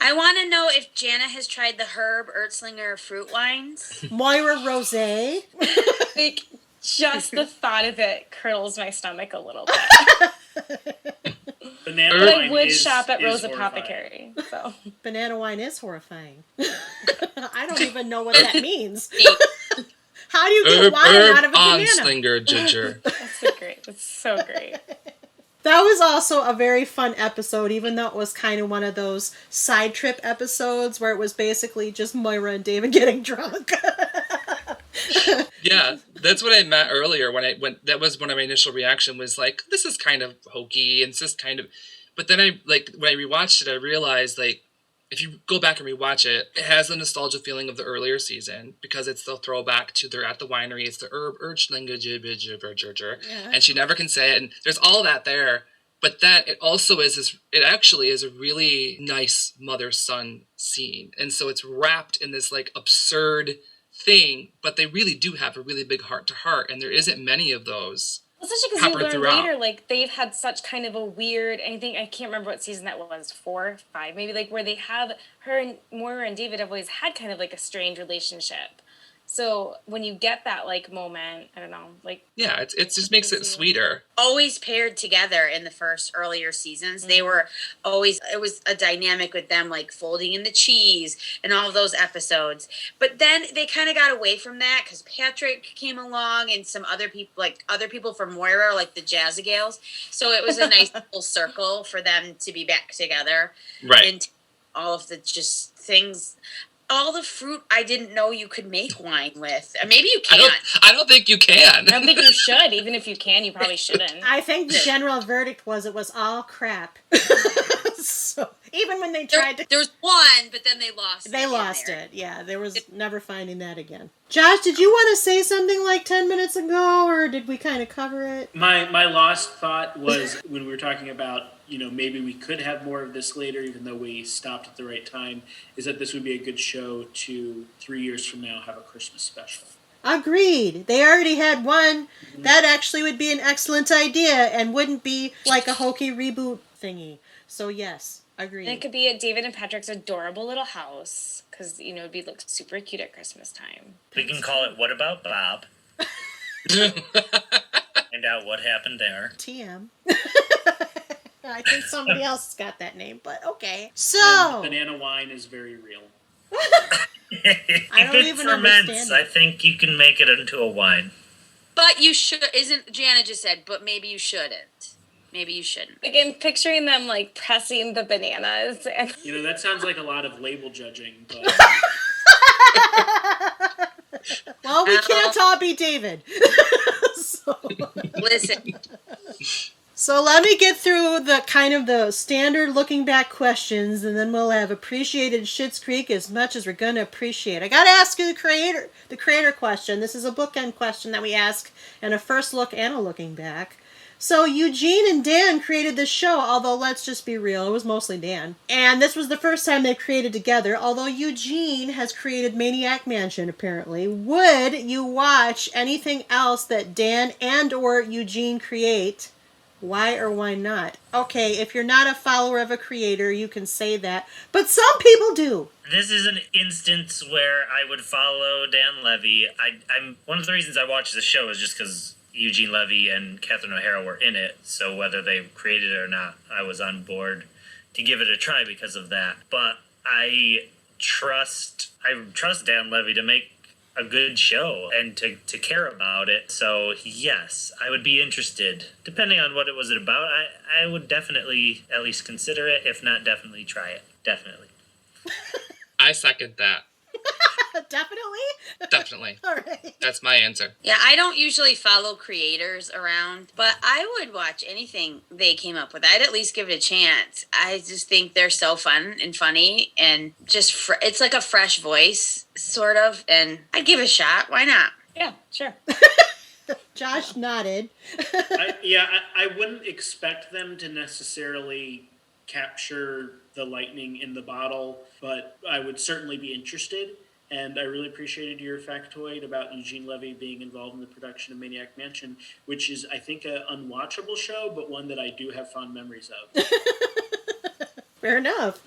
I want to know if Jana has tried the Herb Ertzlinger fruit wines. Moira Rosé. Like, just the thought of it curdles my stomach a little bit. Banana but wine I would is, shop at Rose horrifying. Apothecary. So. Banana wine is horrifying. I don't even know what that means. How do you get wine out of a banana? Ertzlinger ginger. That's so great. That was also a very fun episode, even though it was kind of one of those side trip episodes where it was basically just Moira and David getting drunk. Yeah, that's what I meant earlier when that was one of my initial reaction was like, this is kind of hokey and it's just kind of, but then when I rewatched it, I realized like, if you go back and rewatch it, it has the nostalgia feeling of the earlier season because it's the throwback to they're at the winery. It's the Herb Ertzlinger, and she never can say it. And there's all that there. But then it also it actually is a really nice mother-son scene. And so it's wrapped in this like absurd thing, but they really do have a really big heart-to-heart. And there isn't many of those. Especially because you learn later, like, they've had such kind of a weird, I can't remember what season that was, 4, 5, maybe, like, where they have, her and Moira and David have always had kind of, like, a strained relationship. So when you get that, like, moment, I don't know, like... Yeah, it just makes it sweeter. Always paired together in the first earlier seasons. Mm-hmm. They were always... It was a dynamic with them, like, folding in the cheese and all of those episodes. But then they kind of got away from that because Patrick came along and some other people from Moira, like the Jazzagales. So it was a nice full circle for them to be back together. Right. And all of the just things... All the fruit I didn't know you could make wine with. Maybe you can't. I don't think you can. I don't think you should. Even if you can, you probably shouldn't. I think the general verdict was it was all crap. So Even when they tried to... There was one, but then they lost it. They lost it, yeah. There was never finding that again. Josh, did you want to say something like 10 minutes ago, or did we kind of cover it? My lost thought was when we were talking about, maybe we could have more of this later, even though we stopped at the right time, is that this would be a good show to 3 years from now have a Christmas special. Agreed. They already had one. Mm-hmm. That actually would be an excellent idea and wouldn't be like a hokey reboot thingy. So yes, agreed. And it could be at David and Patrick's adorable little house because, it'd be look super cute at Christmas time. We can call it What About Bob? Find out what happened there. TM. I think somebody else has got that name, but okay. So... And banana wine is very real. I don't if it even ferments, understand I think you can make it into a wine. But you should, Jana just said, but maybe you shouldn't. Maybe you shouldn't. Again, picturing them pressing the bananas. And that sounds like a lot of label judging, but... Well, we can't all be David. Listen. So let me get through the standard looking back questions, and then we'll have appreciated Schitt's Creek as much as we're going to appreciate. I got to ask you the creator question. This is a bookend question that we ask in a first look and a looking back. So Eugene and Dan created this show, although let's just be real, it was mostly Dan. And this was the first time they created together, although Eugene has created Maniac Mansion, apparently. Would you watch anything else that Dan and or Eugene create? Why or why not? Okay, if you're not a follower of a creator, you can say that. But some people do. This is an instance where I would follow Dan Levy. I'm one of the reasons I watch this show is just because Eugene Levy and Catherine O'Hara were in it. So whether they created it or not, I was on board to give it a try because of that. But I trust Dan Levy to make a good show and to care about it. So yes, I would be interested. Depending on what it was about, I would definitely at least consider it. If not, definitely try it. Definitely. I second that. Definitely? Definitely. All right. That's my answer. Yeah, I don't usually follow creators around, but I would watch anything they came up with. I'd at least give it a chance. I just think they're so fun and funny and just it's like a fresh voice, sort of, and I'd give it a shot. Why not? Yeah, sure. Josh nodded. I wouldn't expect them to necessarily capture the lightning in the bottle, but I would certainly be interested. And I really appreciated your factoid about Eugene Levy being involved in the production of Maniac Mansion, which is, I think, an unwatchable show, but one that I do have fond memories of. Fair enough.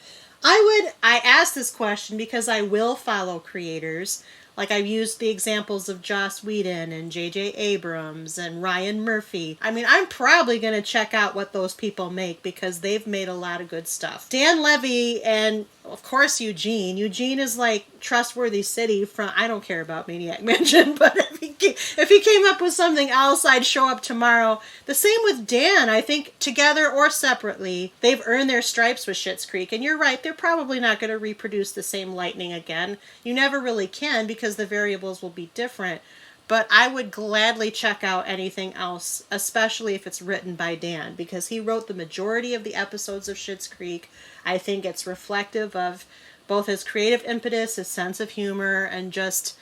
I asked this question because I will follow creators. Like, I've used the examples of Joss Whedon and J.J. Abrams and Ryan Murphy. I mean, I'm probably going to check out what those people make because they've made a lot of good stuff. Dan Levy and, of course, Eugene. Eugene is like trustworthy city from, I don't care about Maniac Mansion, but if he came up with something else, I'd show up tomorrow. The same with Dan. I think together or separately, they've earned their stripes with Schitt's Creek. And you're right, they're probably not going to reproduce the same lightning again. You never really can because the variables will be different. But I would gladly check out anything else, especially if it's written by Dan, because he wrote the majority of the episodes of Schitt's Creek. I think it's reflective of both his creative impetus, his sense of humor, and just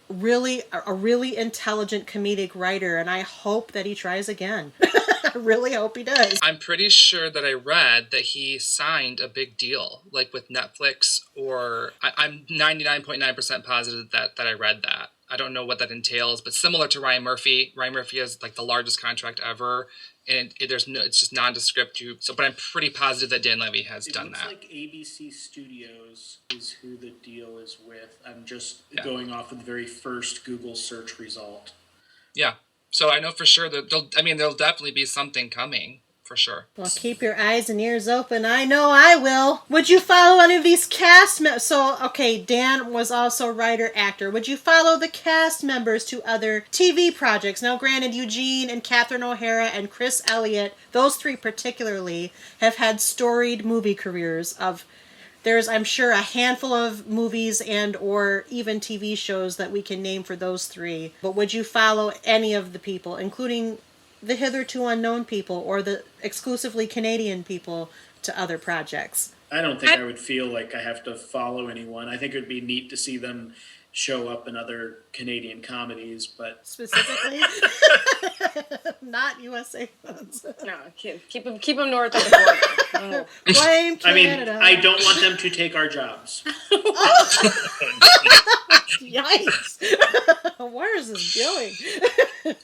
a really intelligent comedic writer. And I hope that he tries again. I really hope he does. I'm pretty sure that I read that he signed a big deal, like with Netflix, or I'm 99.9% positive that I read that. I don't know what that entails, but similar to Ryan Murphy. Ryan Murphy has like the largest contract ever, and it's just nondescript. But I'm pretty positive that Dan Levy has done that. It looks like ABC Studios is who the deal is with. I'm just going off of the very first Google search result. Yeah, so I know for sure that there'll definitely be something coming. For sure. Well, keep your eyes and ears open. I know I will. Would you follow any of these cast members? So, okay, Dan was also writer-actor. Would you follow the cast members to other TV projects? Now, granted, Eugene and Catherine O'Hara and Chris Elliott, those three particularly, have had storied movie careers there's, I'm sure, a handful of movies and or even TV shows that we can name for those three. But would you follow any of the people, including the hitherto unknown people or the exclusively Canadian people, to other projects? I don't think I would feel like I have to follow anyone. I think it would be neat to see them show up in other Canadian comedies, but specifically not USA ones. No, keep them north of the border. Blame Canada. I mean, I don't want them to take our jobs. Yikes! Where is this going?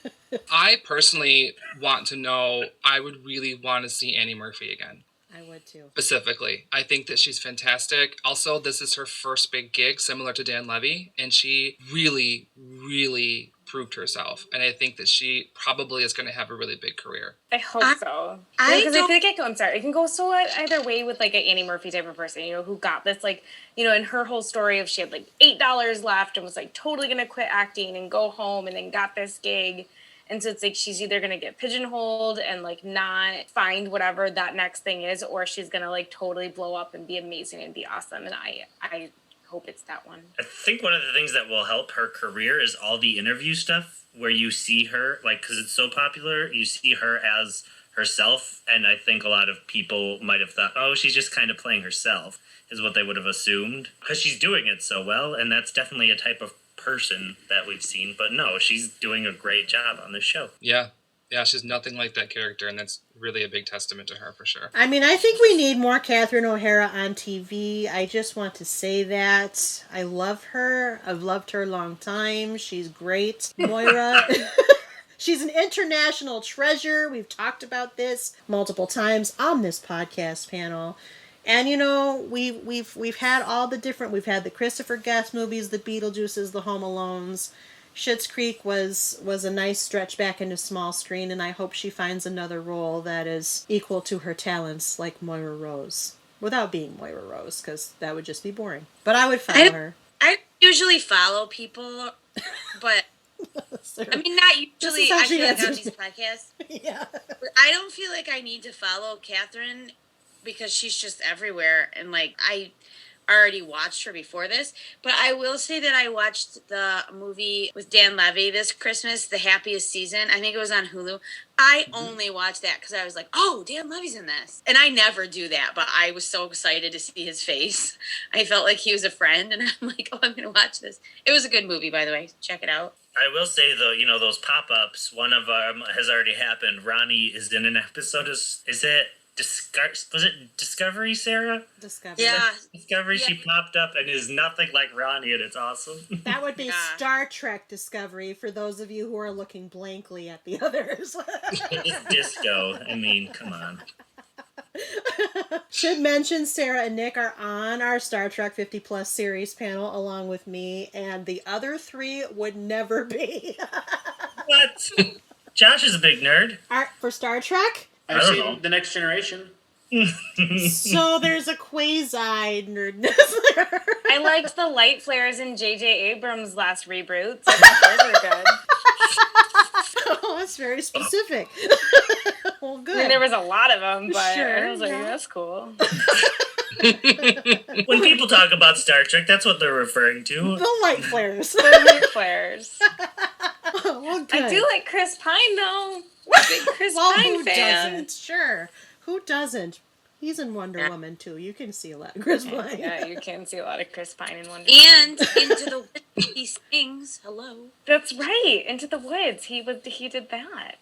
I personally want to know. I would really want to see Annie Murphy again. I would too. Specifically, I think that she's fantastic. Also, this is her first big gig, similar to Dan Levy, and she really, really proved herself. And I think that she probably is going to have a really big career. I hope so. Because I feel like I'm sorry, it can go so either way with like an Annie Murphy type of person, you know, who got this like, you know, in her whole story of she had like $8 left and was like totally going to quit acting and go home and then got this gig. And so it's like she's either going to get pigeonholed and like not find whatever that next thing is, or she's going to like totally blow up and be amazing and be awesome. And I hope it's that one. I think one of the things that will help her career is all the interview stuff where you see her, like, because it's so popular, you see her as herself. And I think a lot of people might have thought, oh, she's just kind of playing herself, is what they would have assumed, because she's doing it so well. And that's definitely a type of person that we've seen, but no, she's doing a great job on this show. Yeah, she's nothing like that character, and that's really a big testament to her for sure. I mean, I think we need more Catherine O'Hara on TV. I just want to say that I love her. I've loved her a long time. She's great. Moira. She's an international treasure. We've talked about this multiple times on this podcast panel. And, you know, we've had all the different, we've had the Christopher Guest movies, the Beetlejuices, the Home Alones. Schitt's Creek was a nice stretch back into small screen, and I hope she finds another role that is equal to her talents, like Moira Rose. Without being Moira Rose, because that would just be boring. But I would follow her. I usually follow people, but I mean, not usually. I feel like on these podcasts. Yeah. I don't feel like I need to follow Catherine because she's just everywhere, and like I already watched her before this. But I will say that I watched the movie with Dan Levy this Christmas, The Happiest Season. I think it was on Hulu. I only watched that because I was like, oh, Dan Levy's in this. And I never do that, but I was so excited to see his face. I felt like he was a friend, and I'm like, oh, I'm going to watch this. It was a good movie, by the way. Check it out. I will say, though, you know, those pop-ups, one of them has already happened. Ronnie is in an episode. Was it Discovery, Sarah? Discovery. Yeah. Discovery, yeah. She popped up and is nothing like Ronnie, and it's awesome. That would be Star Trek Discovery for those of you who are looking blankly at the others. It's disco. I mean, come on. Should mention Sarah and Nick are on our Star Trek 50 Plus series panel along with me, and the other three would never be. What? Josh is a big nerd. For Star Trek? I've seen The Next Generation. So there's a quasi-nerdness there. I liked the light flares in J.J. Abrams' last reboots. I thought those were good. Oh, that's very specific. Well, good. I mean, there was a lot of them, but sure, I was like, that's cool. When people talk about Star Trek, that's what they're referring to. The light flares. The light flares. Well, good. I do like Chris Pine, though. Big Chris Pine who fan. doesn't? Sure. Who doesn't? He's in Wonder Woman, too. You can see a lot of Chris Pine. Yeah, you can see a lot of Chris Pine in Wonder Woman. And Into the Woods, he sings. Hello. That's right. Into the Woods. He did that.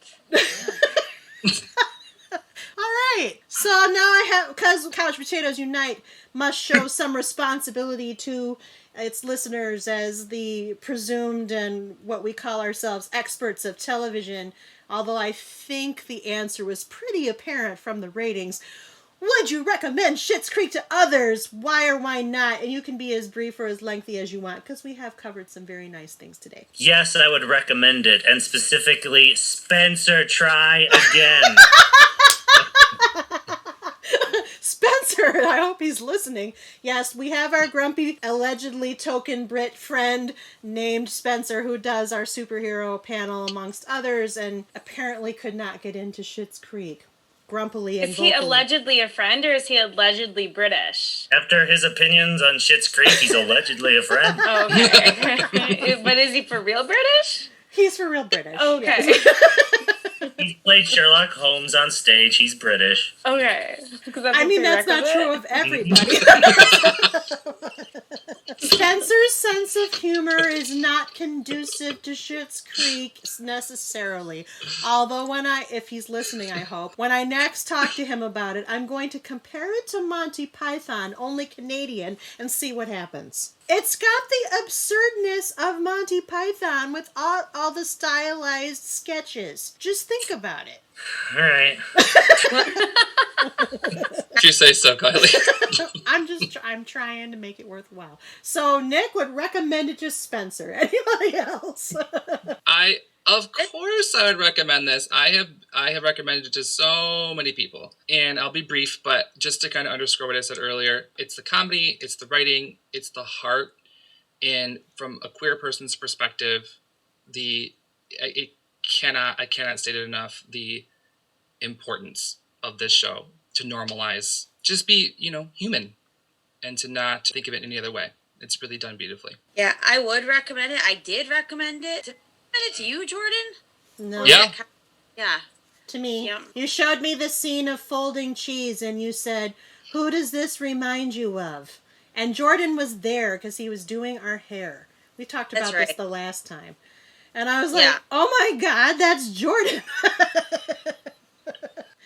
All right. So now I have, because Couch Potatoes Unite must show some responsibility to its listeners as the presumed and what we call ourselves experts of television, although I think the answer was pretty apparent from the ratings. Would you recommend Schitt's Creek to others? Why or why not? And you can be as brief or as lengthy as you want, because we have covered some very nice things today. Yes, I would recommend it, and specifically, Spencer, try again. Spencer, I hope he's listening. Yes, we have our grumpy, allegedly token Brit friend named Spencer who does our superhero panel amongst others and apparently could not get into Schitt's Creek. Grumpily and vocally. Is he allegedly a friend or is he allegedly British? After his opinions on Schitt's Creek, he's allegedly a friend. Okay. But is he for real British? He's for real British. Okay. Yes. He played Sherlock Holmes on stage. He's British. Okay. I mean, that's not true of everybody. Spencer's sense of humor is not conducive to Schitt's Creek necessarily. Although if he's listening, I hope, when I next talk to him about it, I'm going to compare it to Monty Python, only Canadian, and see what happens. It's got the absurdness of Monty Python with all the stylized sketches. Just think about it. All right. If you say so, Kylie. I'm trying to make it worthwhile. So Nick would recommend it to Spencer. Anybody else? Of course I would recommend this. I have recommended it to so many people. And I'll be brief, but just to kind of underscore what I said earlier, it's the comedy, it's the writing, it's the heart. And from a queer person's perspective, I cannot state it enough, the importance of this show to normalize, just be, human, and to not think of it any other way. It's really done beautifully. Yeah, I would recommend it. I did recommend it. Did I recommend it to you, Jordan? No. Yeah. Yeah. To me. Yeah. You showed me the scene of folding cheese and you said, "Who does this remind you of?" And Jordan was there because he was doing our hair. We talked about this the last time. And I was like, oh my God, that's Jordan.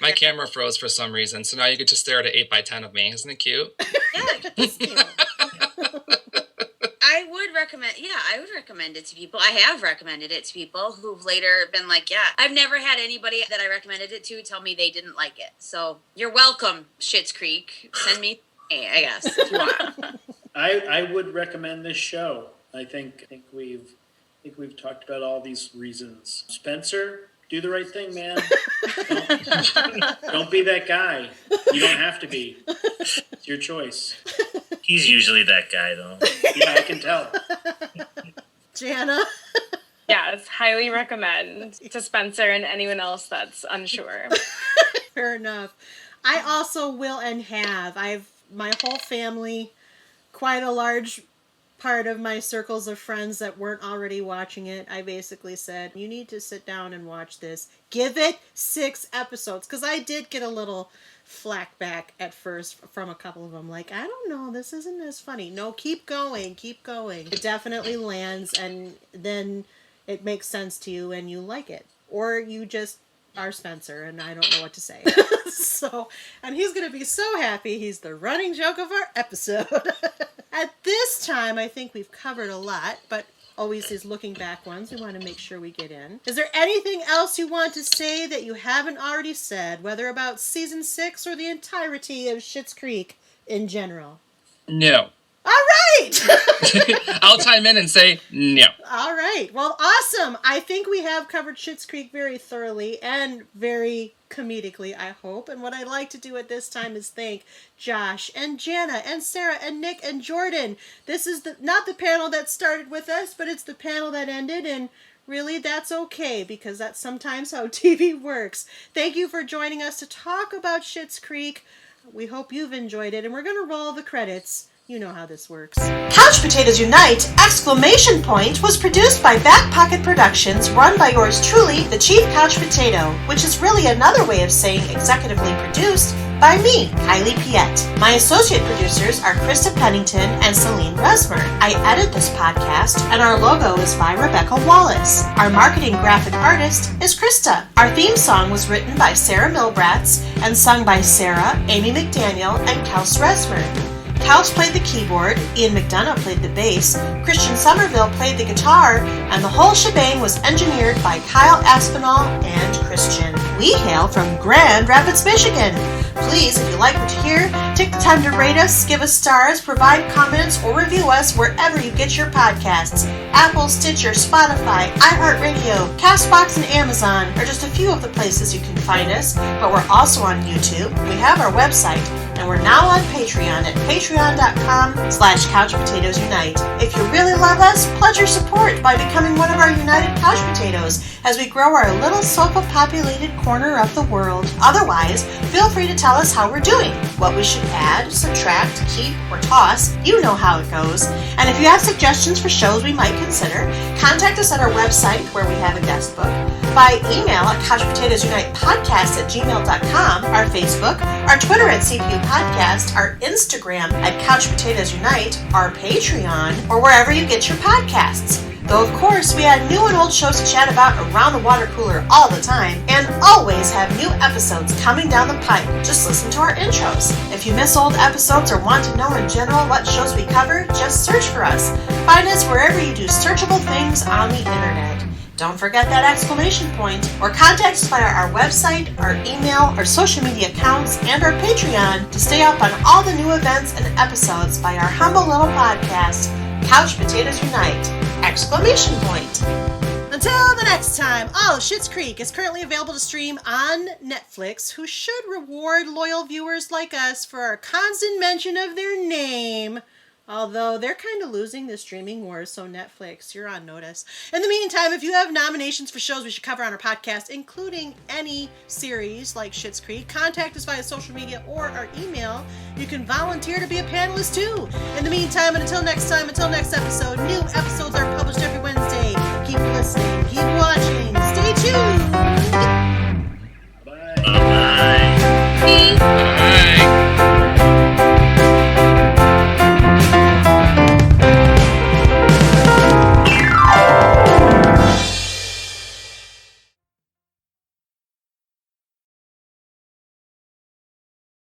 My camera froze for some reason, so now you get to stare at an 8x10 of me. Isn't it cute? Yeah, it's cute. I would recommend it to people. I have recommended it to people who've later been like, yeah, I've never had anybody that I recommended it to tell me they didn't like it. So you're welcome, Schitt's Creek. Send me, I guess, if you want. I would recommend this show. I think we've talked about all these reasons. Spencer, do the right thing, man. Don't be that guy. You don't have to be. It's your choice. He's usually that guy, though. Yeah, I can tell. Jana? Yes, highly recommend to Spencer and anyone else that's unsure. Fair enough. I also will and have. My whole family, quite a large part of my circles of friends that weren't already watching it, I basically said, you need to sit down and watch this. Give it 6 episodes. Because I did get a little flack back at first from a couple of them. Like, I don't know, this isn't as funny. No, keep going. It definitely lands, and then it makes sense to you and you like it. Or you just are Spencer, and I don't know what to say. And he's going to be so happy. He's the running joke of our episode. At this time, I think we've covered a lot, but always these looking back ones we want to make sure we get in. Is there anything else you want to say that you haven't already said, whether about season 6 or the entirety of Schitt's Creek in general? No. All right! I'll chime in and say no. All right. Well, awesome. I think we have covered Schitt's Creek very thoroughly and very comedically, I hope. And what I'd like to do at this time is thank Josh and Jana and Sarah and Nick and Jordan. This is not the panel that started with us, but it's the panel that ended, and really that's okay because that's sometimes how TV works. Thank you for joining us to talk about Schitt's Creek. We hope you've enjoyed it, and we're going to roll the credits. You know how this works. Couch Potatoes Unite! Exclamation Point was produced by Back Pocket Productions, run by yours truly, the Chief Couch Potato, which is really another way of saying executively produced by me, Kylie Piette. My associate producers are Krista Pennington and Selene Rezmer. I edit this podcast, and our logo is by Rebecca Wallace. Our marketing graphic artist is Krista. Our theme song was written by Sarah Milbratz and sung by Sarah, Amy McDaniel, and Kels Rezmer. Kels played the keyboard, Ian McDonough played the bass, Christian Somerville played the guitar, and the whole shebang was engineered by Kyle Aspinall and Christian. We hail from Grand Rapids, Michigan. Please, if you like what you hear, take the time to rate us, give us stars, provide comments, or review us wherever you get your podcasts. Apple, Stitcher, Spotify, iHeartRadio, CastBox, and Amazon are just a few of the places you can find us, but we're also on YouTube. We have our website, and we're now on Patreon at patreon.com/couchpotatoesunite. If you really love us, pledge your support by becoming one of our United Couch Potatoes as we grow our little sofa-populated corner of the world. Otherwise, feel free to tell us how we're doing, what we should add, subtract, keep, or toss. You know how it goes. And if you have suggestions for shows we might consider, contact us at our website where we have a guest book. by email at couchpotatoesunitepodcast@gmail.com, our Facebook, our Twitter at CPU Podcast, our Instagram at Couch Potatoes Unite, our Patreon, or wherever you get your podcasts. Though, of course, we add new and old shows to chat about around the water cooler all the time, and always have new episodes coming down the pipe. Just listen to our intros. If you miss old episodes or want to know in general what shows we cover, just search for us. Find us wherever you do searchable things on the internet. Don't forget that exclamation point, or contact us via our website, our email, our social media accounts, and our Patreon to stay up on all the new events and episodes by our humble little podcast, Couch Potatoes Unite! Exclamation point. Until the next time, Schitt's Creek is currently available to stream on Netflix, who should reward loyal viewers like us for our constant mention of their name. Although they're kind of losing the streaming wars, so Netflix, you're on notice. In the meantime, if you have nominations for shows we should cover on our podcast, including any series like Schitt's Creek, contact us via social media or our email. You can volunteer to be a panelist too. In the meantime, and until next time, until next episode, new episodes are published every Wednesday. Keep listening, keep watching.